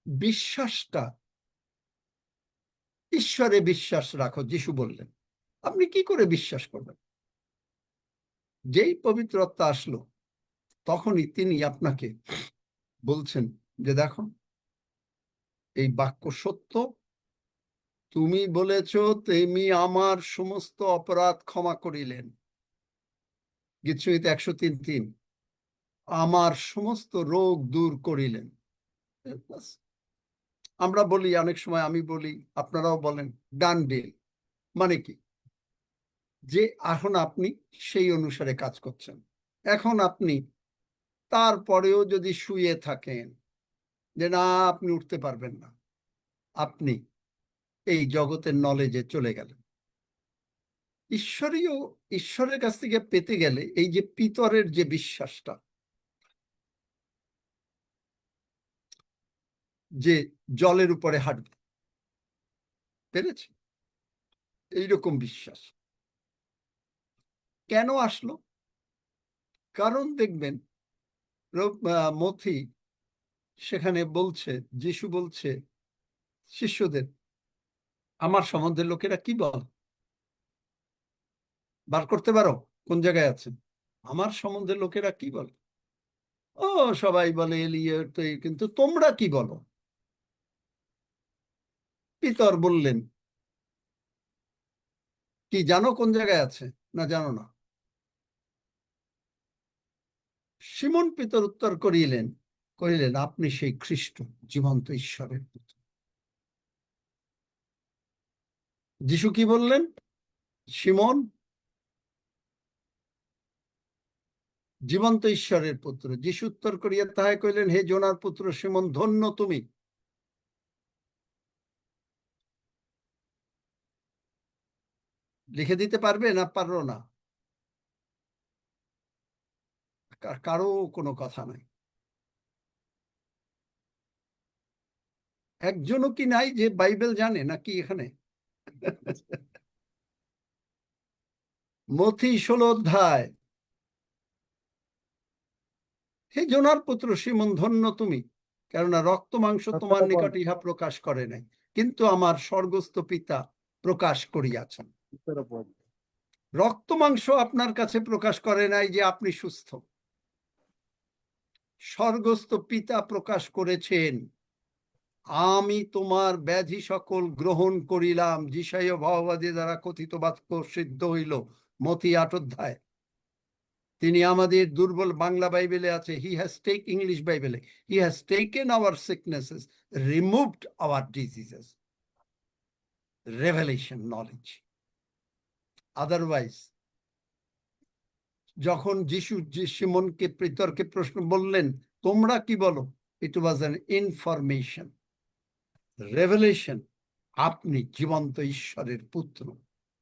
Speaker 1: বিশ্বাসটা, ঈশ্বরে বিশ্বাস রাখো, যিশু বললেন। আপনি কি করে বিশ্বাস করবেন? যেই পবিত্র আত্মা আসলো তখনই তিনি আপনাকে বলছেন যে দেখো এই বাক্য সত্য, তুমি বলেছ তুমি আমার সমস্ত অপরাধ ক্ষমা করিলেন। গীতসংহিতা 103:3, আমার সমস্ত রোগ দূর করিলেন। আমরা বলি অনেক সময়, আমি বলি, আপনারাও বলেন, ডান ডিল। মানে কি? যে এখন আপনি সেই অনুসারে কাজ করছেন। এখন আপনি তারপরেও যদি শুয়ে থাকেন যে না আপনি উঠতে পারবেন না, আপনি এই জগতের নলেজে চলে গেলেন। ঈশ্বরের কাছ থেকে পেতে গেলে এই যে পিতরের যে বিশ্বাসটা, যে জলের উপরে হাঁটবে, পেরেছে? এইরকম বিশ্বাস কেন আসলো? কারণ দেখবেন মথি সেখানে বলছে, যিশু বলছে শিষ্যদের, আমার সম্বন্ধে লোকেরা কি বল? বার করতে পারো কোন জায়গায় আছেন? আমার সম্বন্ধে লোকেরা কি বলে? ও সবাই বলে এলিয়া, কিন্তু তোমরা কি বলো? পিতর বললেন, কি জানো কোন জায়গায় আছে? না জানো না। সিমন পিতর উত্তর কহিলেন আপনি সেই খ্রিস্ট, জীবন্ত ঈশ্বরের পুত্র। যিশু কি বললেন? সিমন, জীবন্ত ঈশ্বরের পুত্র। যিশু উত্তর করিয়া তাহাই কহিলেন, হে জোনার পুত্র সিমন, ধন্য তুমি। লিখে দিতে পারবে না? পারো না? কারো কোনো কথা নাই। একজনও কি নাই যে বাইবেল জানে নাকি এখানে? মথি 16 অধ্যায়, হে জোনার পুত্র সিমন, ধন্য তুমি, কেননা রক্ত মাংস তোমার নিকট ইহা প্রকাশ করে নাই, কিন্তু আমার স্বর্গস্থ পিতা প্রকাশ করিয়াছেন। রক্ত মাংস আপনার কাছে প্রকাশ করে নাই যে আপনি সুস্থ। স্বর্গস্থ পিতা প্রকাশ করেছেন, আমি তোমার ব্যাধি সকল গ্রহণ করিলাম। যিশাইয় ভাববাদী দ্বারা কথিত বাক্য সিদ্ধ হইল। মথি 8 অধ্যায়। তিনি আমাদের দুর্বল, বাংলা বাইবেলে আছে, হি হ্যাজ টেক, ইংলিশ বাইবেলে, he has taken our sicknesses, removed our diseases. Revelation knowledge. Otherwise যখন যিশু সিমনকে, পিতরকে প্রশ্ন বললেন তোমরা কি বলো, it was an information, revelation, আপনি জীবন্ত ঈশ্বরের পুত্র।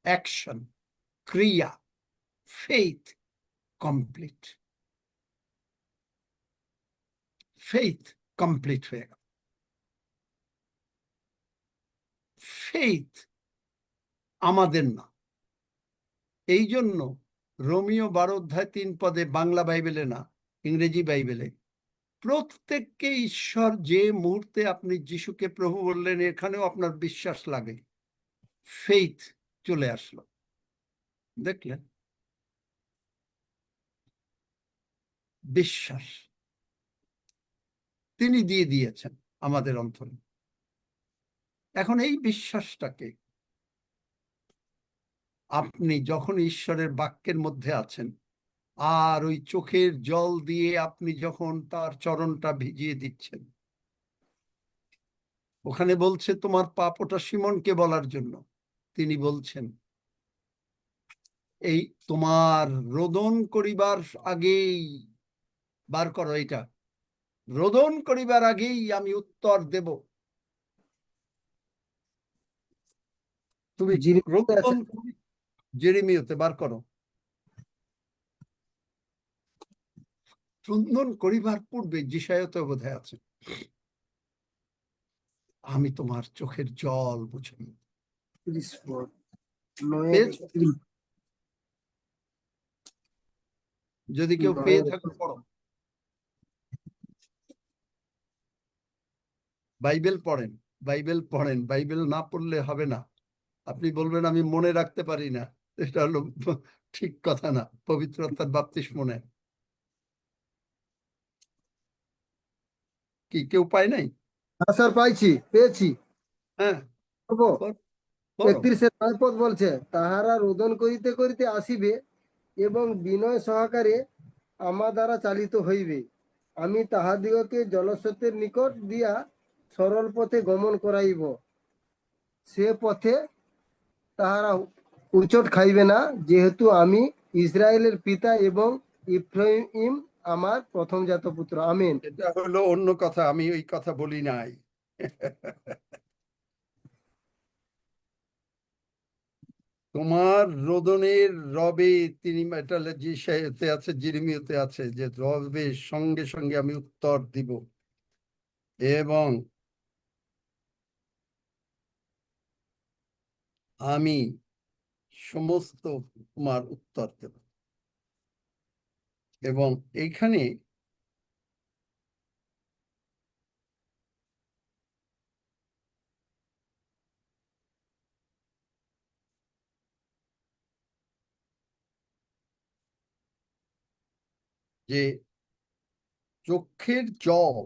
Speaker 1: অ্যাকশন, ক্রিয়া, ফেইথ কমপ্লিট। ফেইথ কমপ্লিট হয়ে গেল। ফেইথ আমাদের না। এই জন্য রোমিও 12 অধ্যায় 3 পদে, বাংলা বাইবেলে না, ইংরেজি বাইবেলে, প্রত্যেককে ঈশ্বর যে মুহূর্তে আপনি যিশুকে প্রভু বললেন, এখানেও আপনার বিশ্বাস লাগে, ফেইথ চলে আসলো। দেখলেন? বিশ্বাস তিনি দিয়ে দিয়েছেন আমাদের অন্তরে। এখন এই বিশ্বাসটাকে আপনি যখন ঈশ্বরের বাক্যের মধ্যে আছেন, আর ওই চোখের জল দিয়ে আপনি যখন তার চরণটা ভিজিয়ে দিচ্ছেন, ওখানে বলছে তোমার পাপ, ওটা সিমনকে বলার জন্য। তিনি বলছেন এই তোমার রোদন করিবার আগেই বার করো এটা, রোদন করিবার আগেই আমি উত্তর দেব। তুমি
Speaker 6: জিরিমিয়াতে আছে।
Speaker 1: জেরেমিয়াতে বার করো। রোদন করিবার পূর্বে যিশায়াতে বোধহয় আছে, আমি তোমার চোখের জল বুঝি।
Speaker 6: 30 পদ, 9
Speaker 1: পেয়েছো? যদি কেউ পেয়ে থাকো পড়ো। বাইবেল পড়েন, বাইবেল পড়েন, বাইবেল না পড়লে হবে না। আপনি বলবেন আমি মনে রাখতে পারি না, এটা হলো ঠিক কথা না। পবিত্রতার বাপ্তিস্ম নেন। কি কেউ পায় নাই?
Speaker 6: হ্যাঁ স্যার, পেয়েছি।
Speaker 1: হ্যাঁ,
Speaker 6: পড়বো?
Speaker 1: পড়ো।
Speaker 6: 31-9 পদ বলছে, তাহারা রোদন করিতে করিতে আসিবে এবং বিনয় সহকারে আমার দ্বারা চালিত হইবে। আমি তাহাদিগকে জলস্রোতের নিকট দিয়া সরল পথে গমন করাইব। সে পথে তাহারা উচট খাইবে না, যেহেতু আমি ইসরায়েলের পিতা এবং ইফ্রাইম আমার প্রথমজাত পুত্র। আমিন।
Speaker 1: এটা হলো অন্য কথা, আমি ওই কথা বলি নাই। তোমার রোদনের রবে তিনি, এটা যিশায়াতে আছে, জিরেমিয়াতে আছে, যে রবে সঙ্গে সঙ্গে আমি উত্তর দিব এবং আমি সমস্ত তোমার উত্তর দেব। এবং এইখানে যে চোখের জল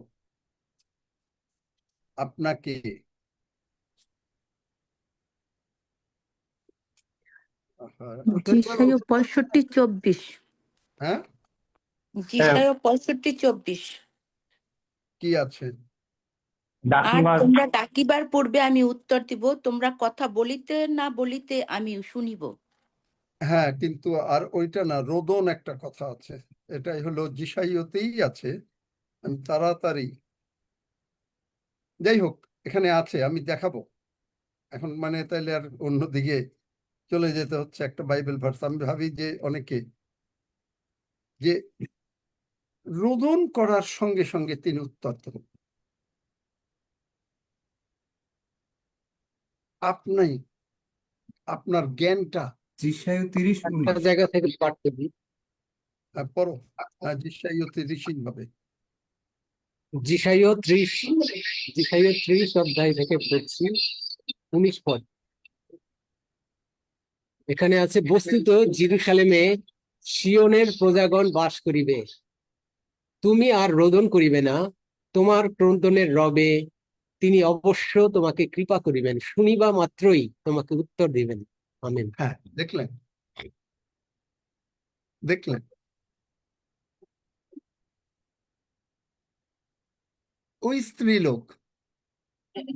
Speaker 1: আপনাকে
Speaker 7: যিশায়া 65:24।
Speaker 1: হ্যাঁ
Speaker 7: যিশায়া 65:24।
Speaker 1: কি আছে?
Speaker 7: আর তোমরা ডাকিবার পূর্বে আমি উত্তর দিব, তোমরা কথা বলিতে না বলিতে আমি শুনিব।
Speaker 1: হ্যাঁ, কিন্তু আর ওইটা না, রোদন একটা কথা আছে, এটাই হলো যিশাইয়তেই আছে। আমি তাড়াতাড়ি, যাই হোক, এখানে আছে, আমি দেখাবো এখন। মানে তাইলে আর অন্যদিকে চলে যেতে হচ্ছে। একটা বাইবেল ভার্স আমি ভাবি যে অনেকে যে রোদন করার সঙ্গে সঙ্গে তিনি উত্তর দেন। আপনি আপনার জ্ঞানটা
Speaker 4: যিশায়া 30:19।
Speaker 6: জায়গা থেকে পাঠ করি।
Speaker 1: পড়ো। যিশাইয়তে ঋষি ভাবে।
Speaker 8: যিশায়া 30 অধ্যায় থেকে পড়ছি, 19 পদ। এখানে আছে, বস্তুত জেরুসালেমে সিয়নের প্রজাগণ বাস করিবে, তুমি আর রোদন করিবে না। তোমার ক্রন্দনের রবে তিনি অবশ্য তোমাকে কৃপা করিবেন, শুনিবা মাত্রই তোমাকে উত্তর দিবেন। আমেন।
Speaker 1: হ্যাঁ, দেখলেন, দেখলেন, ওই স্ত্রী লোক,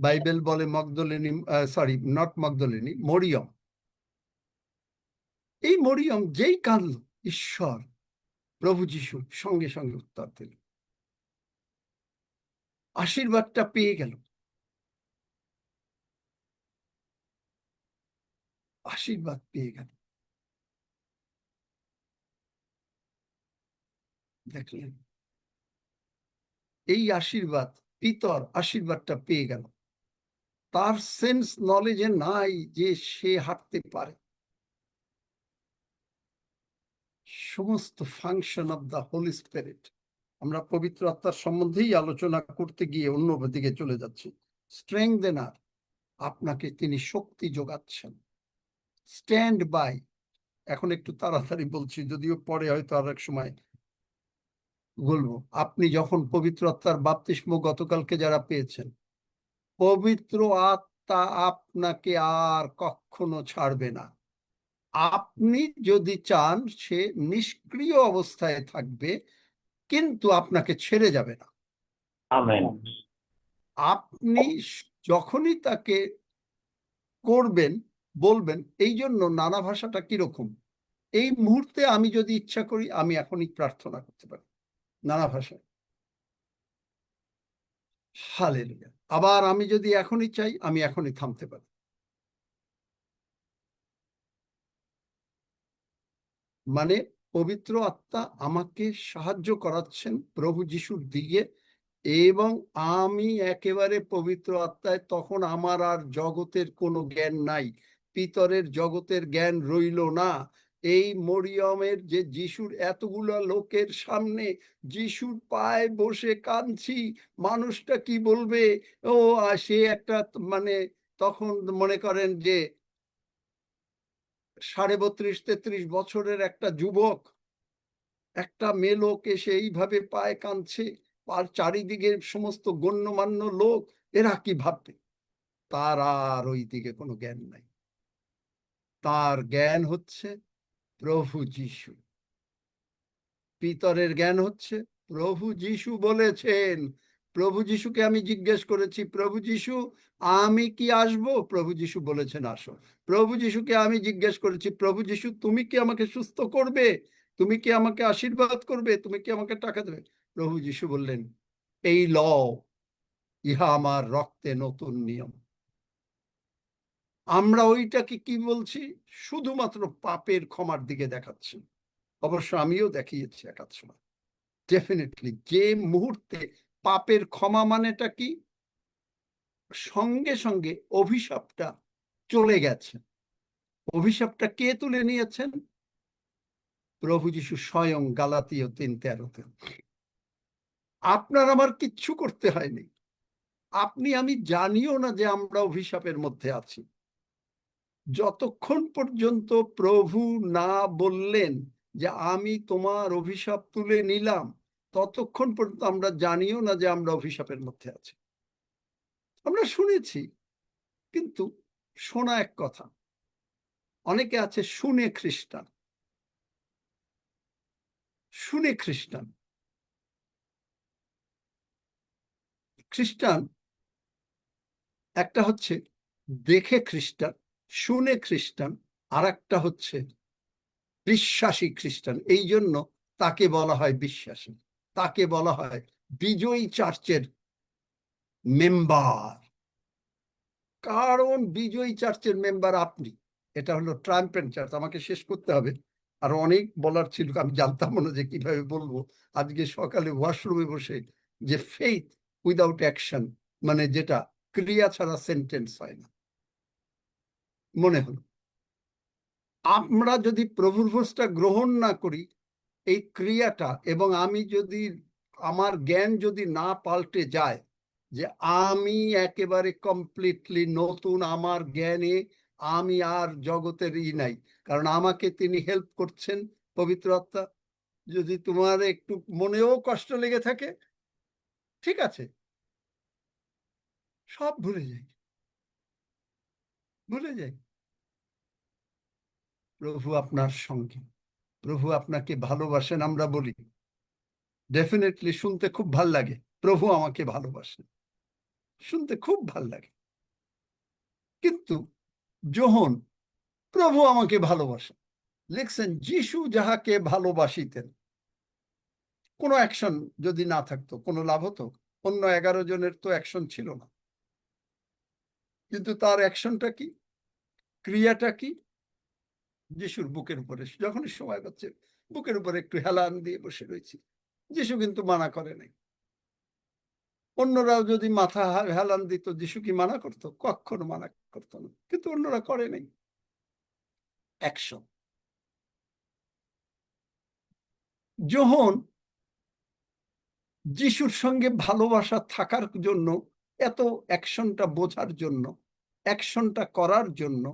Speaker 1: বাইবেল বলে মগদলিনী, সরি নট মগদলিনী, মরিয়ম। এই মরিয়ম যেই কাঁদল, ঈশ্বর প্রভু যিশু সঙ্গে সঙ্গে উত্তর দিল, আশীর্বাদটা পেয়ে গেল। আশীর্বাদ পেয়ে গেল। দেখলেন, এই আশীর্বাদ, পিতর আশীর্বাদটা পেয়ে গেল। তার সেন্স নলেজে নাই যে সে হাঁটতে পারে। সমস্ত function of the Holi spirit, আমরা পবিত্র আত্মার সম্বন্ধেই আলোচনা করতে গিয়ে অন্য দিকে চলে যাচ্ছি। স্ট্রেংথেনার, আপনাকে তিনি শক্তি যোগাচ্ছেন। স্ট্যান্ড বাই, এখন একটু তাড়াতাড়ি বলছি, যদিও পরে হয়তো আর এক সময় বলবো। আপনি যখন পবিত্র আত্মার বাপ্তিস্ম গতকালকে যারা পেয়েছেন, পবিত্র আত্মা আপনাকে আর কখনো ছাড়বে না। আপনি যদি চান সে নিষ্ক্রিয় অবস্থায় থাকবে, কিন্তু আপনাকে ছেড়ে যাবে না। আপনি যখনই তাকে করবেন, বলবেন। এই জন্য নানা ভাষাটা কিরকম, এই মুহূর্তে আমি যদি ইচ্ছা করি, আমি এখনই প্রার্থনা করতে পারি নানা ভাষায়। হালেলুয়া। আবার আমি যদি এখনই চাই, আমি এখনই থামতে পারি। মানে পবিত্র আত্মা আমাকে সাহায্য করাচ্ছেন প্রভু যিশুর দিকে, এবং আমি একেবারে পবিত্র আত্মায়, তখন আমার আর জগতের কোনো জ্ঞান নাই, পিতরের জগতের জ্ঞান রইল না। এই মরিয়মের যে যিশুর এতগুলো লোকের সামনে যিশুর পায়ে বসে কাঁদছি, মানুষটা কি বলবে, ও সে একটা মানে তখন মনে করেন যে 32-33 বছরের একটা যুবক, একটা মেয়ে লোক এসে এইভাবে পায়ে কাঁদছে, আর চারিদিকে সমস্ত গণ্যমান্য লোক, এরা কি ভাববে? তার আর ওই দিকে কোনো জ্ঞান নাই। তার জ্ঞান হচ্ছে প্রভু যিশু। পিতরের জ্ঞান হচ্ছে প্রভু যিশু বলেছেন। প্রভু যিশুকে আমি জিজ্ঞেস করেছি, প্রভু যিশু আমি কি আসবো? প্রভু যিশু বলেছেন আসো। প্রভু যিশুকে আমি জিজ্ঞেস করেছি, প্রভু যিশু তুমি কি আমাকে সুস্থ করবে? তুমি কি আমাকে আশীর্বাদ করবে? তুমি কি আমাকে টাকা দেবে? প্রভু যিশু বললেন, এই লও, ইহা আমার রক্তে নতুন নিয়ম। আমরা ওইটাকে কি বলছি? শুধুমাত্র পাপের ক্ষমার দিকে দেখাচ্ছি। অবশ্য আমিও দেখিয়েছি একাধ সময়। ডেফিনেটলি যে মুহূর্তে পাপের ক্ষমা মানেটা কি, সঙ্গে সঙ্গে অভিশাপটা চলে গেছে। অভিশাপটা কে তুলে নিয়েছেন? প্রভু যিশু স্বয়ং। গালাতীয় 3:13-তে। আপনার আমার কিচ্ছু করতে হয়নি। আপনি আমি জানিও না যে আমরা অভিশাপের মধ্যে আছি। যতক্ষণ পর্যন্ত প্রভু না বললেন যে আমি তোমার অভিশাপ তুলে নিলাম, ততক্ষণ পর্যন্ত আমরা জানিও না যে আমরা অভিশাপের মধ্যে আছি। আমরা শুনেছি, কিন্তু শোনা এক কথা, অনেকে আছে শুনে খ্রিস্টান। শুনে খ্রিস্টান। খ্রিস্টান একটা হচ্ছে দেখে খ্রিস্টান, শুনে খ্রিস্টান, আর একটা হচ্ছে বিশ্বাসী খ্রিস্টান। এই জন্য তাকে বলা হয় বিশ্বাসী, তাকে বলা হয় বিজয়ী চার্চের মেম্বার। কারণ বিজয়ী চার্চের মেম্বার আপনি। এটা হলো ট্রাম্পেন্ট চার্চ। আমাকে শেষ করতে হবে, আর অনেক বলার ছিল, আমি জানতাম না যে কিভাবে বলবো। আজকে সকালে ওয়াশরুমে বসে যে ফেইথ উইদাউট অ্যাকশন, মানে যেটা ক্রিয়া ছাড়া সেন্টেন্স হয় না, মনে হলো আমরা যদি প্রভুর ভোজটা গ্রহণ না করি, এই ক্রিয়াটা, এবং আমি যদি আমার জ্ঞান যদি না পাল্টে যায়, যে আমি একেবারে কমপ্লিটলি নতুন, আমার জ্ঞানে আমি আর জগতের নাই, কারণ আমাকে তিনি হেল্প করছেন পবিত্র আত্মা। যদি তোমার একটু মনেও কষ্ট লেগে থাকে, ঠিক আছে, সব ভুলে যাই, ভুলে যাই। প্রভু আপনার সঙ্গে, প্রভু আপনাকে ভালোবাসেন। আমরা বলি ডেফিনেটলি, শুনতে খুব ভাল লাগে, প্রভু আমাকে ভালোবাসেন, শুনতে খুব ভাল লাগে। কিন্তু যখন প্রভু আমাকে ভালোবাসেন, লিখছেন যিশু যাহাকে ভালোবাসিতেন, কোনো অ্যাকশন যদি না থাকতো কোনো লাভ হতো? অন্য 11 জনের তো অ্যাকশন ছিল না, কিন্তু তার অ্যাকশনটা কি, ক্রিয়াটা কি? যিশুর বুকের উপরে যখনই সময় পাচ্ছে বুকের উপরে একটু হেলান দিয়ে বসে রয়েছি। যিশু কিন্তু মানা করে নাই। অন্যরাও যদি মাথা হেলান দিত, যিশু কি মানা করতো? কখনো মানা করতো না, কিন্তু অন্যরা করে নাই। অ্যাকশন। যখন যিশুর সঙ্গে ভালোবাসা থাকার জন্য, এত অ্যাকশনটা বোঝার জন্য, অ্যাকশনটা করার জন্য,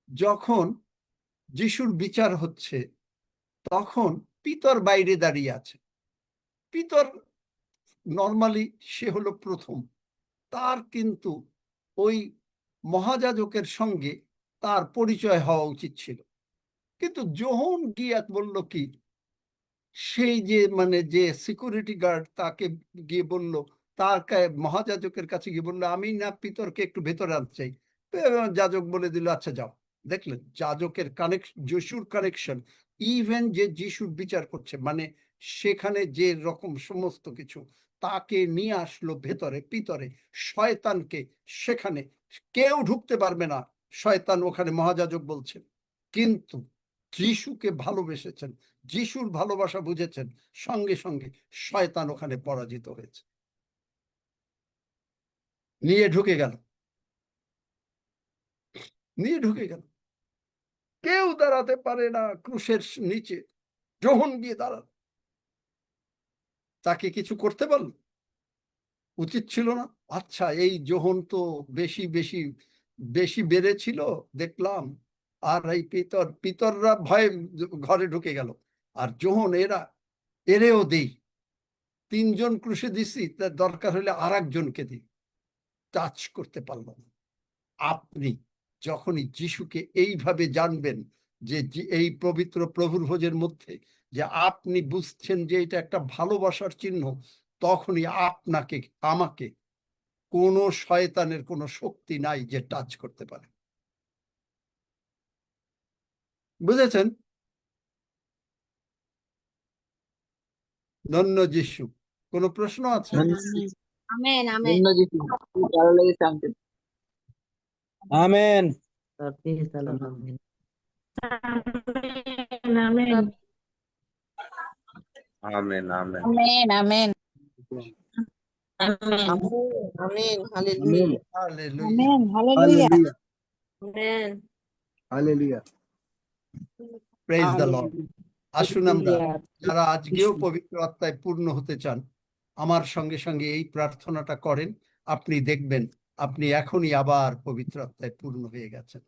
Speaker 1: যখন যিশুর বিচার হচ্ছে, তখন পিতর বাইরে দাঁড়িয়ে আছে। পিতর নর্মালি সে হলো প্রথম, তার কিন্তু ওই মহাযাজকের সঙ্গে তার পরিচয় হওয়া উচিত ছিল। কিন্তু যখন গিয়ে বলল কি, সেই যে মানে যে সিকিউরিটি গার্ড তাকে গিয়ে বলল, তার মহাযাজকের কাছে গিয়ে বললো আমি না পিতরকে একটু ভেতরে আনতে চাই। যাজক বলে দিল আচ্ছা যাও। দেখলেন যাজকের কানেকশন, যিশুর কানেকশন। ইভেন যে যিশুর বিচার করছে, মানে সেখানে যে রকম সমস্ত কিছু, তাকে নিয়ে আসলো ভিতরে শয়তানকে, সেখানে কেউ ঢুকতে পারবে না। শয়তান ওখানে, মহাযাজক বলছেন, কিন্তু যিশুকে ভালোবেসেছেন, যিশুর ভালোবাসা বুঝেছেন, সঙ্গে সঙ্গে শয়তান ওখানে পরাজিত হয়েছে, নিয়ে ঢুকে গেল। কেউ দাঁড়াতে পারে না ক্রুশের নিচে। যোহন গিয়ে দাঁড়াল, তাকে কিছু করতে পারল? উচিত ছিল না? আচ্ছা, এই যোহন তো বেশি বেশি বেশি বেড়েছিল দেখলাম, আর এই পিতররা ভয়ে ঘরে ঢুকে গেল, আর যোহন এরেও দেই, 3 জন ক্রুশে দিছি, তার দরকার হলে আর একজনকে দিই, টাচ করতে পারল না। আপনি যখনই যিশুকে এইভাবে জানবেন, যে এই পবিত্র প্রভুর ভোজের মধ্যে, যে আপনি বুঝছেন যে এটা একটা ভালোবাসার চিহ্ন, তখনই আপনাকে, আমাকে কোনো শয়তানের কোনো শক্তি নাই যে টাচ করতে পারে। বুঝেছেন? ধন্য যিশু। কোনো প্রশ্ন আছে?
Speaker 5: আমেন আমেন
Speaker 3: ভালো লেগেছে uncle.
Speaker 4: Amen.
Speaker 2: Amen.
Speaker 9: Amen amen
Speaker 5: amen amen
Speaker 6: amen
Speaker 5: amen
Speaker 6: hallelujah
Speaker 1: hallelujah.
Speaker 5: Hallelujah
Speaker 6: hallelujah
Speaker 5: amen
Speaker 6: hallelujah.
Speaker 1: Praise the Lord. আসুন আমরা যারা আজকেও পবিত্র আত্মায় পূর্ণ হতে চান, আমার সঙ্গে সঙ্গে এই প্রার্থনাটা করেন, আপনি দেখবেন আপনি এখনই আবার পবিত্র আত্মায় পূর্ণ হয়ে গেছেন।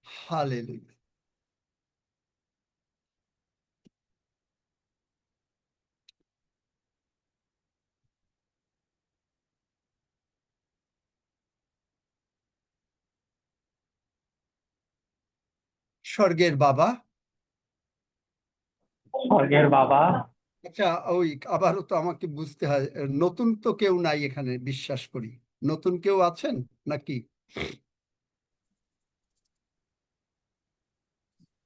Speaker 1: হালেলুয়া। স্বর্গের বাবা, আচ্ছা, ওই আবারও তো আমাকে বুঝতে হয়, নতুন তো কেউ নাই এখানে, বিশ্বাস করি। নতুন কেউ আছেন নাকি?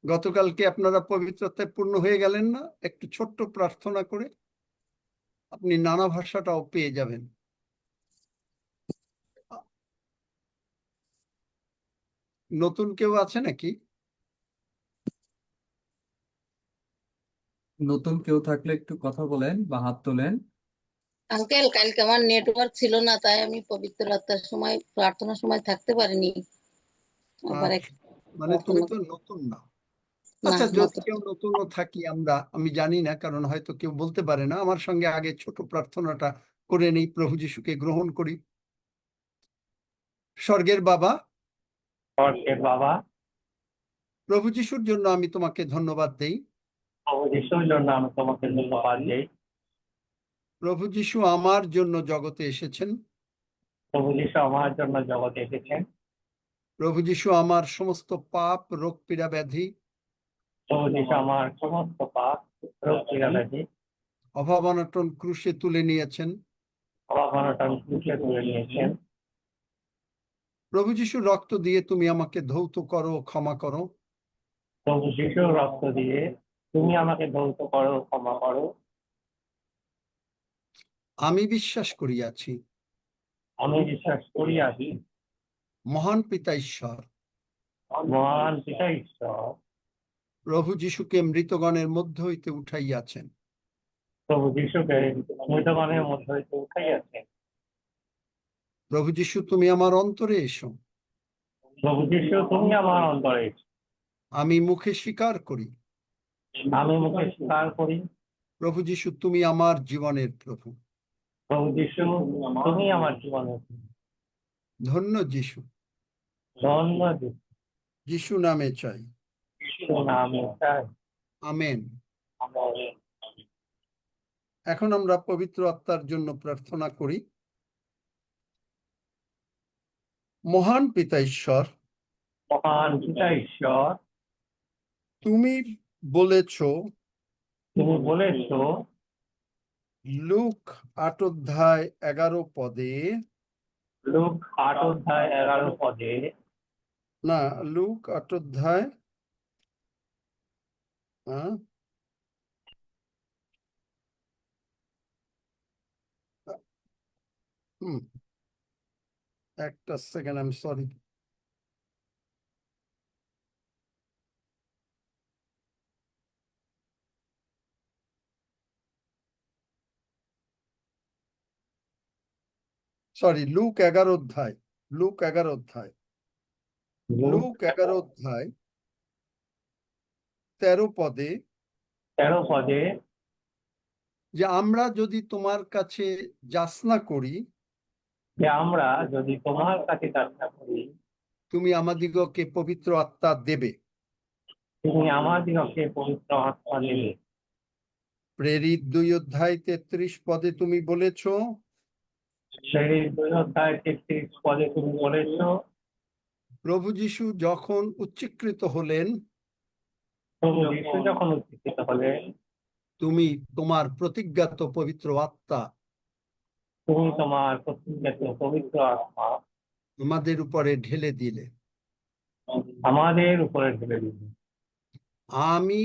Speaker 1: গতকালকে আপনারা পবিত্রতায় পূর্ণ হয়ে গেলেন না? একটু ছোট্ট প্রার্থনা করে আপনি নানা ভাষাটাও পেয়ে যাবেন। নতুন কেউ আছে নাকি?
Speaker 4: নতুন কেউ থাকলে একটু কথা বলেন বা হাত তোলেন।
Speaker 5: আঙ্কেল, কালকে আমার নেটওয়ার্ক ছিল না, তাই আমি পবিত্র আত্মার সময় প্রার্থনার সময় থাকতে পারিনি। আবার
Speaker 1: আচ্ছা, মানে তুমি তো নতুন না। আচ্ছা, যদি কেউ নতুনও থাকি আমি জানি না, কারণ হয়তো কেউ বলতে পারে না। আমার সঙ্গে আগে ছোট প্রার্থনাটা করে নেই, প্রভু যিশুকে গ্রহণ করি। স্বর্গের বাবা, প্রভু যিশুর জন্য আমি তোমাকে ধন্যবাদ দেই। প্রভু যিশু আমার জন্য জগতে এসেছেন। প্রভু যিশু আমার সমস্ত পাপ, রোগ, পীড়া, ব্যাধি, অভাব অনটন ক্রুশে তুলে নিয়েছেন। প্রভু যিশুর রক্ত দিয়ে তুমি আমাকে ধৌত করো, ক্ষমা করো। আমি বিশ্বাস করিয়াছি মহান পিতা ঈশ্বর প্রভু যিশুকে মৃতগণের মধ্য হইতে উঠাইয়াছেন। প্রভু যিশু, তুমি আমার অন্তরে এসো। আমি মুখে স্বীকার করি প্রভু যিশু তুমি আমার জীবনের প্রভু। ধন্য যিশু, যিশু নামে চাই। আমেন। এখন আমরা পবিত্র আত্মার জন্য প্রার্থনা করি। মহান পিতা ঈশ্বর, তুমি বলেছ লুক 8 অধ্যায় 11 পদে, না, লুক 8 অধ্যায়, একটা second, I am sorry. Sorry, look 11 অধ্যায়, লুক 11 অধ্যায়, লুক 11 অধ্যায় 13 পদে,
Speaker 9: 13 পদে,
Speaker 1: যে আমরা যদি তোমার কাছে যাচনা করি,
Speaker 9: যে আমরা যদি তোমার কাছে যাচনা করি,
Speaker 1: তুমি আমাদিগকে পবিত্র আত্মা দেবে।
Speaker 9: তুমি আমাদিগকে পবিত্র আত্মা দেবে।
Speaker 1: প্রেরিত 2 অধ্যায় 33 পদে তুমি বলেছ,
Speaker 9: সেই 2 অধ্যায় 33 পদে তুমি বলেছ,
Speaker 1: প্রভু যীশু যখন উচ্চীকৃত হলেন,
Speaker 9: প্রভু যীশু যখন উত্থিত হলেন,
Speaker 1: তুমি তোমার প্রতিজ্ঞাত পবিত্র আত্মা
Speaker 9: তুমি তোমার প্রতিজ্ঞাত পবিত্র আত্মা
Speaker 1: আমাদের উপরে ঢেলে দিলে।
Speaker 9: আমাদের উপরে ঢেলে দিবে।
Speaker 1: আমি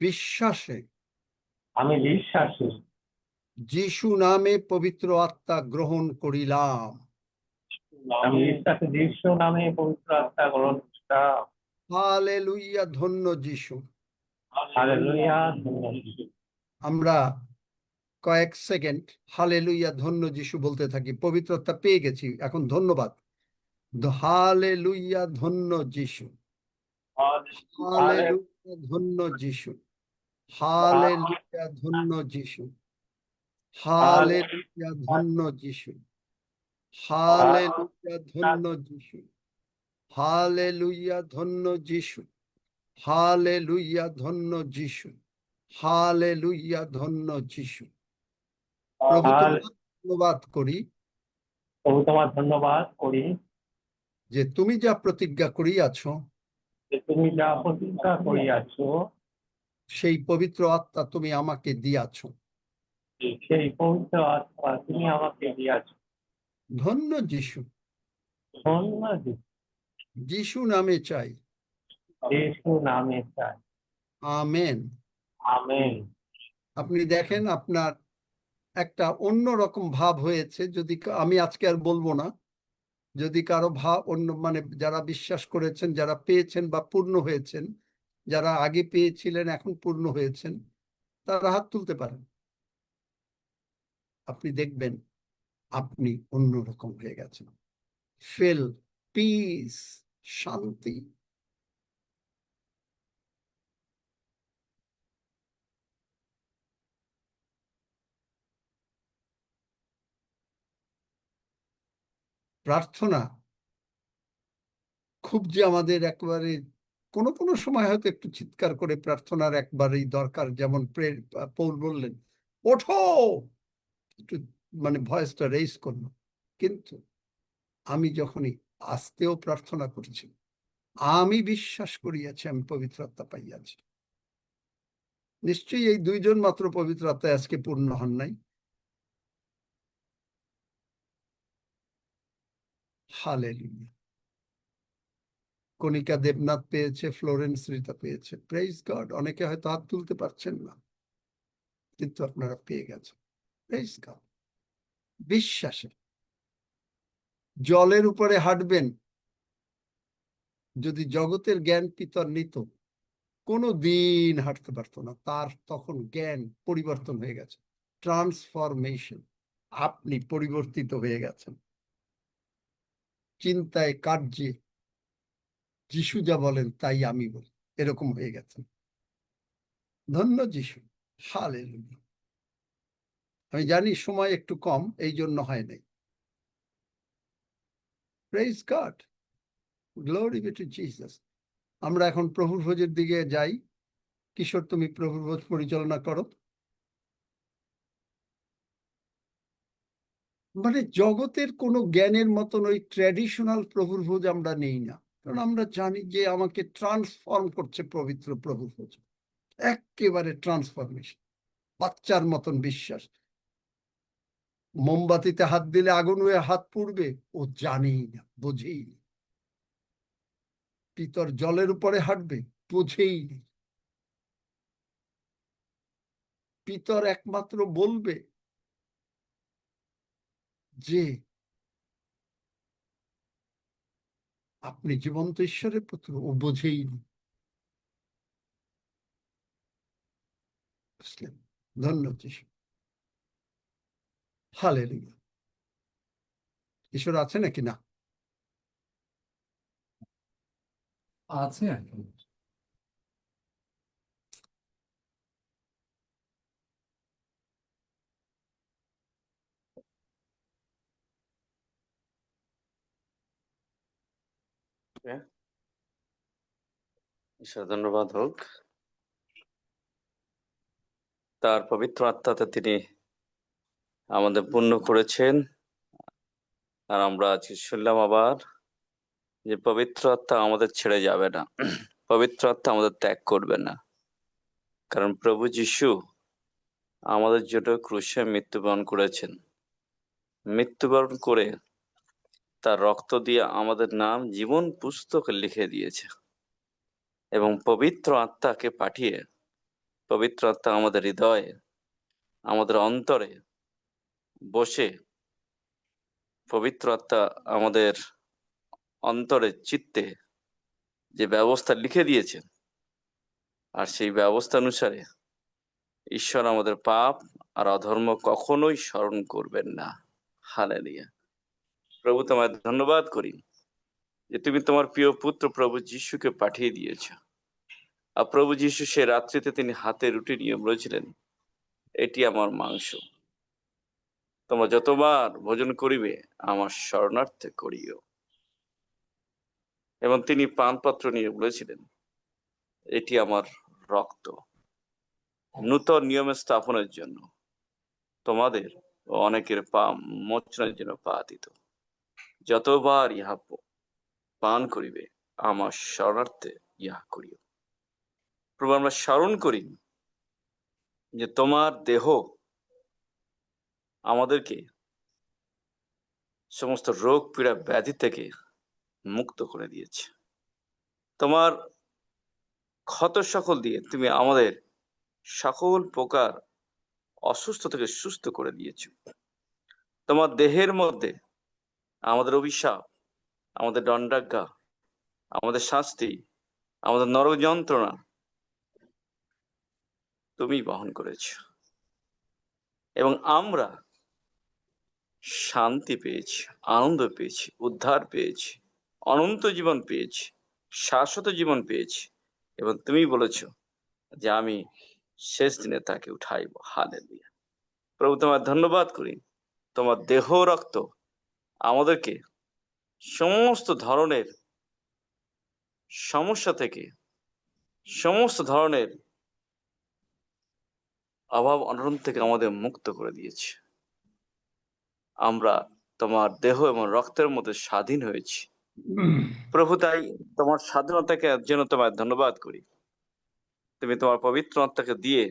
Speaker 1: বিশ্বাসে
Speaker 9: আমি বিশ্বাসী
Speaker 1: যিশু নামে পবিত্র আত্মা গ্রহণ করিলাম।
Speaker 9: আমি বিশ্বাসী যীশু নামে পবিত্র আত্মা গ্রহণ করলাম।
Speaker 1: হালেলুইয়া, ধন্য যিশু।
Speaker 9: হালেলুয়া, ধন্যবাদ।
Speaker 1: আমরা কয়েক সেকেন্ড হালেলুইয়া ধন্য যিশু বলতে থাকি, পবিত্রতা পেয়ে গেছি, এখন ধন্যবাদ। হালেলুইয়া ধন্য যিশু, হালেলুইয়া ধন্য যিশু, হালেলুইয়া ধন্য যিশু, হালেলুইয়া ধন্য যিশু, হালেলুইয়া ধন্য যিশু, হালেলুইয়া ধন্য যিশু, হালেলুইয়া ধন্য যিশু, হালেলুইয়া ধন্য যিশু। প্রভু তোমার ধন্যবাদ করি
Speaker 9: প্রভু তোমার ধন্যবাদ করি
Speaker 1: যে তুমি যা প্রতিজ্ঞা করিয়াছ,
Speaker 9: যে তুমি যা প্রতিজ্ঞা করিয়াছ,
Speaker 1: সেই পবিত্র আত্মা তুমি আমাকে দিয়াছ।
Speaker 9: সেই পবিত্র আত্মা তুমি আমাকে দিয়াছ।
Speaker 1: ধন্য যিশু,
Speaker 9: ধন্যবাদ।
Speaker 1: যিশু নামে চাই।
Speaker 9: যিশু নামে চাই।
Speaker 1: আমেন।
Speaker 9: আমেন।
Speaker 1: আপনি দেখেন আপনার একটা অন্যরকম ভাব হয়েছে। যদি আমি আজকে আর বলবো না, যদি কারো ভাব অন্য, মানে যারা বিশ্বাস করেছেন, যারা পেয়েছেন বা পূর্ণ হয়েছেন, যারা আগে পেয়েছিলেন এখন পূর্ণ হয়েছেন, তারা হাত তুলতে পারেন। আপনি দেখবেন আপনি অন্যরকম হয়ে গেছেন। ফিল পিস, শান্তি। প্রার্থনা খুব যে আমাদের একেবারে কোনো কোনো সময় হয়তো একটু চিৎকার করে প্রার্থনার একবারেই দরকার, যেমন পৌল বললেন, ওঠো, একটু মানে ভয়েসটা রেইজ করলো। কিন্তু আমি যখনই আস্তেও প্রার্থনা করছি, আমি বিশ্বাস করিয়াছি আমি পবিত্র আত্মা পাইয়াছি। নিশ্চয়ই এই 2 জন মাত্র পবিত্র আত্মায় আজকে পূর্ণ হন নাই। হালেলুয়া। কণিকা দেবনাথ পেয়েছে, ফ্লোরেন্স রিতা পেয়েছে, প্রেইজ গড। অনেকে হয়তো হাত তুলতে পারছেন না, কিন্তু আপনারা পেয়ে গেছেন, প্রেইজ গড। বিশ্বাসে জলের উপরে হাঁটবেন। যদি জগতের জ্ঞান পিতর নিত, কোনো দিন হাঁটতে পারতো না। তার তখন জ্ঞান পরিবর্তন হয়ে গেছে, ট্রান্সফরমেশন। আপনি পরিবর্তিত হয়ে গেছেন চিন্তায়, কার্যে। যিশু যা বলেন তাই আমি বলি, এরকম হয়ে গেছেন। ধন্য যিশু। হালেলুয়া। আমি জানি সময় একটু কম, এই জন্য হয় নাই। Praise God, glory be to Jesus. আমরা এখন প্রভুর ভোজের দিকে যাই। কিশোর, তুমি প্রভুর ভোজ পরিচালনা করো। মানে জগতের কোনো জ্ঞানের মতন ওই ট্র্যাডিশনাল প্রভুর ভোজ আমরা নেই না, কারণ আমরা জানি যে আমাকে ট্রান্সফর্ম করছে পবিত্র প্রভুর ভোজ। একেবারে ট্রান্সফরমেশন, বাচ্চার মতন বিশ্বাস। মোমবাতিতে হাত দিলে আগুন হয়ে হাত পুড়বে, ও জানেই না, বোঝেই না। পিতর জলের উপরে হাঁটবে, বোঝেই না। পিতর একমাত্র বলবে, যে আপনি জীবন্ত ঈশ্বরের পুত্র, ও বোঝেই না। বুঝলেন? ধন্যবাদ যিশু। হালেলুয়া। ঈশ্বর আছে নাকি না?
Speaker 4: আছে আর কি।
Speaker 10: ঈশ্বর ধন্যবাদ হোক, তার পবিত্র আত্মাতে তিনি আমাদের পূর্ণ করেছেন। আর আমরা আজকে শুনলাম আবার যে পবিত্র আত্মা আমাদের ছেড়ে যাবে না, পবিত্র আত্মা আমাদের ত্যাগ করবে না। কারণ প্রভু যিশু আমাদের জন্য ক্রুশে মৃত্যুবরণ করেছেন, মৃত্যুবরণ করে তার রক্ত দিয়ে আমাদের নাম জীবন পুস্তকে লিখে দিয়েছে এবং পবিত্র আত্মাকে পাঠিয়ে পবিত্র আত্মা আমাদের হৃদয়ে, আমাদের অন্তরে বসে পবিত্র আত্মা আমাদের অন্তরে চিত্তে যে ব্যবস্থা লিখে দিয়েছেন, আর সেই ব্যবস্থা অনুসারে ঈশ্বর আমাদের পাপ আর অধর্ম কখনোই স্মরণ করবেন না। হালেলুয়া। প্রভু তোমায় ধন্যবাদ করি যে তুমি তোমার প্রিয় পুত্র প্রভু যিশুকে পাঠিয়ে দিয়েছ। আর প্রভু যিশু সে রাত্রিতে তিনি হাতে রুটি নিয়ে বলেছিলেন, এটি আমার মাংস, তোমরা যতবার ভোজন করিবে আমার শরণার্থে করিও। এবং তিনি পানপাত্র নিয়ে বলেছিলেন, এটি আমার রক্ত, নূতন নিয়মে স্থাপনের জন্য, তোমাদের ও অনেকের পা মোচনের জন্য পাতিত। যতবার ইহা পান করিবে আমার শরণার্থে ইহা করিও। প্রভু, আমরা স্মরণ করি যে তোমার দেহ আমাদেরকে সমস্ত রোগ পীড়া ব্যাধি থেকে মুক্ত করে দিয়েছে। তোমার ক্ষত সকল দিয়ে তুমি আমাদের সকল প্রকার অসুস্থ থেকে সুস্থ করে দিয়েছ। তোমার দেহের মধ্যে আমাদের অভিশাপ, আমাদের দণ্ডাজ্ঞা, আমাদের শাস্তি, আমাদের নরক যন্ত্রণা তুমি বহন করেছ এবং আমরা শান্তি পেয়েছি, আনন্দ পেয়েছি, উদ্ধার পেয়েছি, অনন্ত জীবন পেয়েছি, শাশ্বত জীবন পেয়েছি। এবং তুমি বলেছ যে আমি শেষ দিনে তাকে উঠাইব। হালেলুয়া। প্রভু, তোমার ধন্যবাদ করি, তোমার দেহ রক্ত আমাদেরকে সমস্ত ধরনের সমস্যা থেকে, সমস্ত ধরনের অভাব অনটন থেকে আমাদের মুক্ত করে দিয়েছে। আমরা তোমার দেহ এবং রক্তের মধ্যে স্বাধীন হয়েছি। প্রভু, তাই তোমার স্বাধীনতাকে জন্য তোমার ধন্যবাদ করি। তুমি তোমার পবিত্র আত্মাকে দিয়ে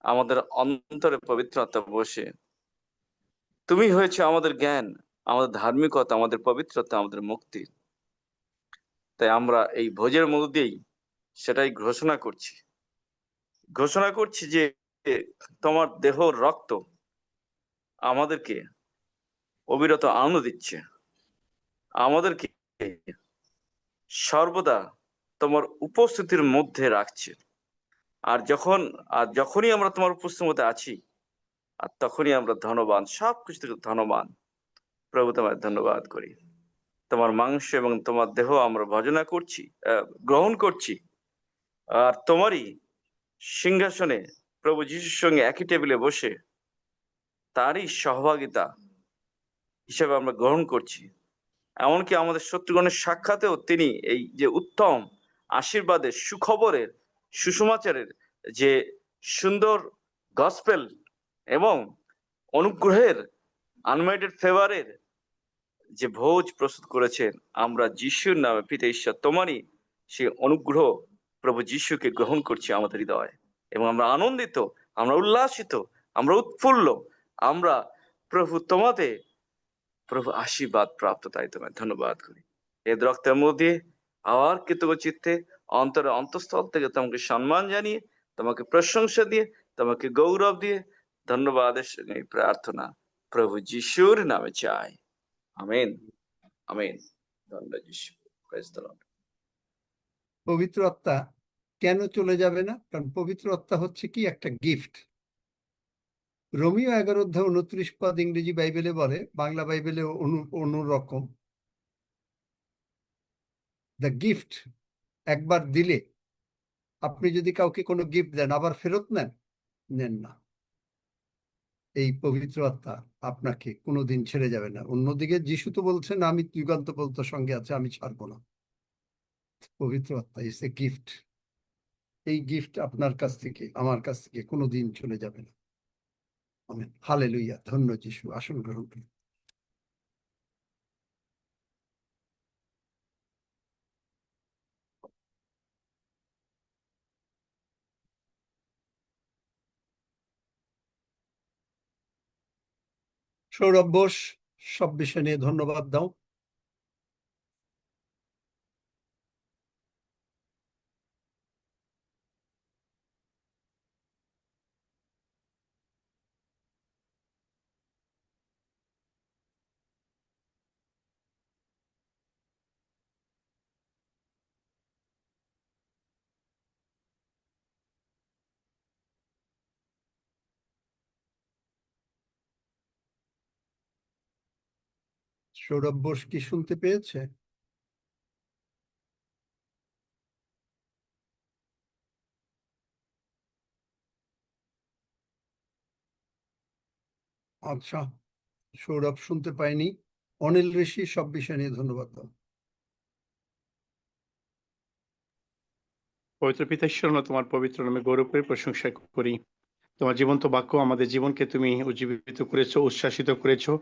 Speaker 10: আমাদের অন্তরে পবিত্র আত্মা বসে তুমি হয়েছে আমাদের জ্ঞান, আমাদের ধার্মিকতা, আমাদের পবিত্রতা, আমাদের মুক্তি। তাই আমরা এই ভোজের মধ্য দিয়েই সেটাই ঘোষণা করছি যে তোমার দেহ রক্ত আমাদেরকে অবিরত আনন্দ দিচ্ছে, আমাদেরকে সর্বদা তোমার উপস্থিতির মধ্যে রাখছে। আর যখনই আমরা তোমার উপস্থিতির মধ্যে আছি, আর তখনই আমরা ধনবান, সবকিছু থেকে ধনবান। প্রভু, তোমায় ধন্যবাদ করি। তোমার মাংস এবং তোমার দেহ আমরা গ্রহণ করছি, আর তোমারই সিংহাসনে প্রভু যিশুর সঙ্গে একই টেবিলে বসে তারই সহভাগিতা হিসেবে আমরা গ্রহণ করছি। এমনকি আমাদের শত্রুগণের সাক্ষাতেও তিনি এই যে উত্তম আশীর্বাদের, সুখবরের, সুসমাচারের, যে সুন্দর গসপেল এবং অনুগ্রহের, আনমেরিটেড ফেভারের যে ভোজ প্রস্তুত করেছেন, আমরা যিশুর নামে পিতা ঈশ্বর তোমারই সেই অনুগ্রহ প্রভু যিশুকে গ্রহণ করছি আমাদের হৃদয়ে। এবং আমরা আনন্দিত, আমরা উল্লাসিত, আমরা উৎফুল্ল, আমরা প্রভু তোমাতে প্রভু আশীর্বাদ প্রাপ্ত। তাই তোমায় ধন্যবাদ করি। এই রক্তের মধ্যে আবার কৃতজ্ঞ চিত্তে অন্তরে অন্তঃস্থল থেকে তোমাকে সম্মান জানিয়ে, তোমাকে প্রশংসা দিয়ে, তোমাকে গৌরব দিয়ে, ধন্যবাদের সঙ্গে প্রার্থনা প্রভু যিশুর নামে চাই, আমেন, আমেন। ধন্যবাদ যিশু। Praise the Lord.
Speaker 1: পবিত্র আত্মা কেন চলে যাবে না? কারণ পবিত্র আত্মা হচ্ছে কি একটা গিফট। রোমিও 11 অধ্যায় 29 ইংরেজি বাইবেলে বলে, বাংলা বাইবেলে অন্যরকম। দ্য গিফট একবার দিলে, আপনি যদি কাউকে কোনো গিফট দেন আবার ফেরত নেন না। এই পবিত্র আত্মা আপনাকে কোনোদিন ছেড়ে যাবে না। অন্যদিকে যিশু তো বলছেন, আমি যুগান্তপর্যন্ত সঙ্গে আছে, আমি ছাড়বো না। পবিত্র আত্মা ইজ এ গিফট। এই গিফট আপনার কাছ থেকে, আমার কাছ থেকে কোনোদিন চলে যাবে না। Amen, hallelujah. ধন্য যিশু। আসন গ্রহণ করুন। সৌরভ বোস, সব বিষয় নিয়ে ধন্যবাদ দাও। সৌরভ বোস কি শুনতে পেয়েছে? আচ্ছা, সৌরভ শুনতে পাইনি। অনিল ঋষি, সব বিষয় নিয়ে ধন্যবাদ দাও।
Speaker 11: পবিত্র পিতা ঈশ্বর, আমরা তোমার পবিত্র নামে গৌরব করে প্রশংসা করি। তোমার জীবন্ত বাক্য আমাদের জীবনকে তুমি উজ্জীবিত করেছো, উচ্ছ্বাসিত করেছো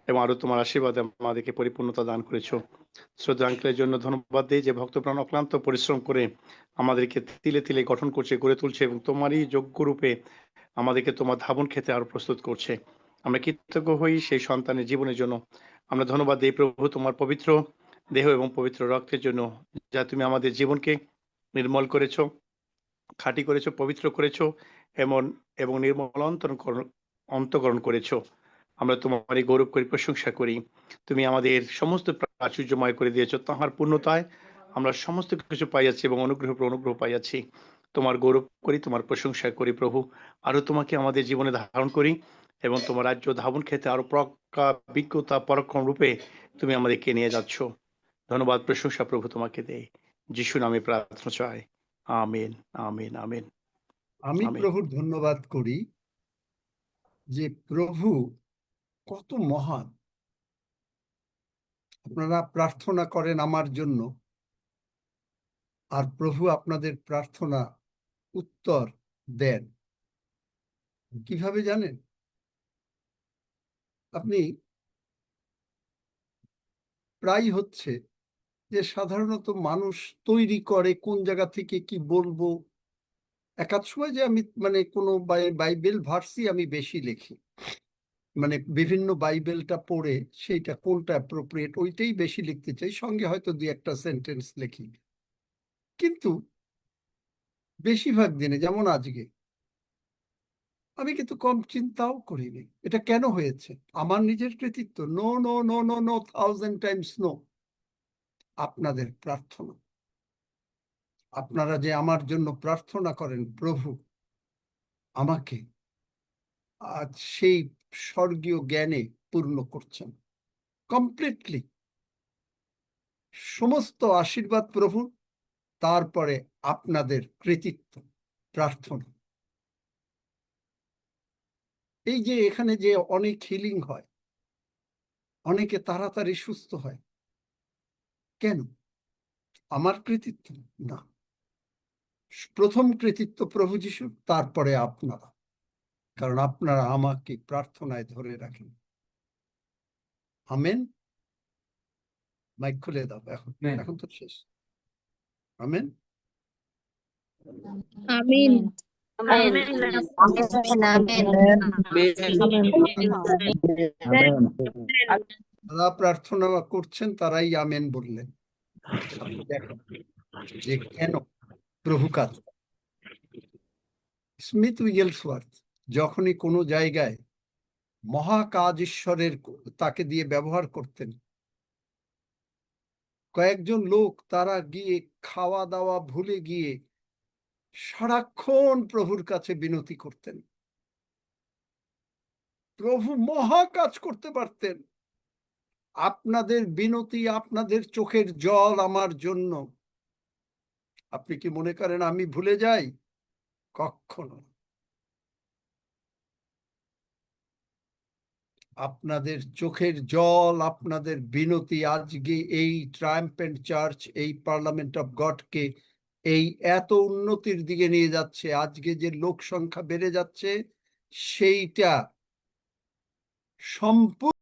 Speaker 11: এবং আরো তোমার আশীর্বাদে আমাদেরকে পরিপূর্ণতা দান করেছো। শ্রদ্ধা আঙ্কেলের জন্য ধন্যবাদ দিই যে ভক্তপ্রাণ অক্লান্ত পরিশ্রম করে আমাদেরকে তিলে তিলে গঠন করছে, গড়ে তুলছে এবং তোমারই যোগ্য রূপে আমাদেরকে তোমার ধাবন খেতে আরো প্রস্তুত করছে। আমরা কৃতজ্ঞ হই সেই সন্তানের জীবনের জন্য। আমরা ধন্যবাদ দিই প্রভু তোমার পবিত্র দেহ এবং পবিত্র রক্তের জন্য, যা তুমি আমাদের জীবনকে নির্মল করেছো, খাঁটি করেছো, পবিত্র করেছো এবং নির্মল অন্তঃকরণ করেছো। আমরা তোমারই গৌরব করি, প্রশংসা করি। তুমি আমাদের সমস্ত প্রাচুর্যময় করে দিয়েছো। তাহার পূর্ণতায় আমরা সমস্ত কিছু পাইয়াছি এবং অনুগ্রহ পাইয়াছি। তোমার গৌরব করি, তোমার প্রশংসা করি প্রভু। আরো তোমাকে আমাদের জীবনে ধারণ করি এবং তোমার রাজ্য ধাবন খেতে আরো প্রজ্ঞা, বিজ্ঞতা, পরাক্রম রূপে তুমি আমাদেরকে নিয়ে যাচ্ছ। ধন্যবাদ, প্রশংসা প্রভু তোমাকে দেই। যিশু নামে প্রার্থনা চাই। Amen, amen, amen.
Speaker 1: আমি
Speaker 11: আমেন।
Speaker 1: প্রভুর ধন্যবাদ করি যে প্রভু কত মহান। আপনারা প্রার্থনা করেন আমার জন্য, আর প্রভু আপনাদের প্রার্থনা উত্তর দেন। কিভাবে জানেন? আপনি প্রায় হচ্ছে যে সাধারণত মানুষ তৈরি করে কোন জায়গা থেকে কি বলবো। একাধ সময় যে আমি কোনো বাইবেল ভার্সই আমি বেশি লিখি, বিভিন্ন বাইবেলটা পড়ে সেইটা কোনটা অ্যাপ্রোপ্রিয়েট ওইটাই বেশি লিখতে চাই, সঙ্গে হয়তো 2-1টা সেন্টেন্স লিখি। কিন্তু বেশিরভাগ দিনে, যেমন আজকে, আমি কিন্তু কম চিন্তাও করিনি। এটা কেন হয়েছে? আমার নিজের কৃতিত্ব? No, no, no, no, no, 1000 times no. আপনাদের প্রার্থনা। আপনারা যে আমার জন্য প্রার্থনা করেন, প্রভু আমাকে আজ সেই স্বর্গীয় জ্ঞানে পূর্ণ করছেন কমপ্লিটলি। সমস্ত আশীর্বাদ প্রভু, তারপরে আপনাদের কৃতিত্ব, প্রার্থনা। এই যে এখানে যে অনেক হিলিং হয়, অনেকে তাড়াতাড়ি সুস্থ হয়, কেন? আমার কৃতিত্ব না। প্রথম কৃতিত্ব প্রভু যিশু, তারপরে আপনারা, কারণ আপনারা আমাকে প্রার্থনায় ধরে রাখেন। আমেন। মাইক খুলে দাও এখন, এখন তো শেষ। আমেন।
Speaker 5: আমিন।
Speaker 1: যারা প্রার্থনা করছেন তারাই আমেন বললেন। আপনি দেখেন যে কেন প্রভু কাজ। স্মিথ উইগেলসওয়ার্থ যখনই কোনো জায়গায় মহাকাজ ঈশ্বরের তাকে দিয়ে ব্যবহার করতেন। কয়েকজন লোক তারা গিয়ে খাওয়া দাওয়া ভুলে গিয়ে সারাক্ষণ প্রভুর কাছে বিনতি করতেন। প্রভু মহা কাজ করতে পারতেন। আপনাদের বিনতি, আপনাদের চোখের জল আমার জন্য। আপনি কি মনে করেন আমি ভুলে যাই? কখনো। আপনাদের চোখের জল, আপনাদের বিনতি আজকে এই ট্রায়াম্পেন্ট চার্চ, এই পার্লামেন্ট অফ গডকে এই এত উন্নতির দিকে নিয়ে যাচ্ছে। আজকে যে লোক সংখ্যা বেড়ে যাচ্ছে সেইটা সম্পূর্ণ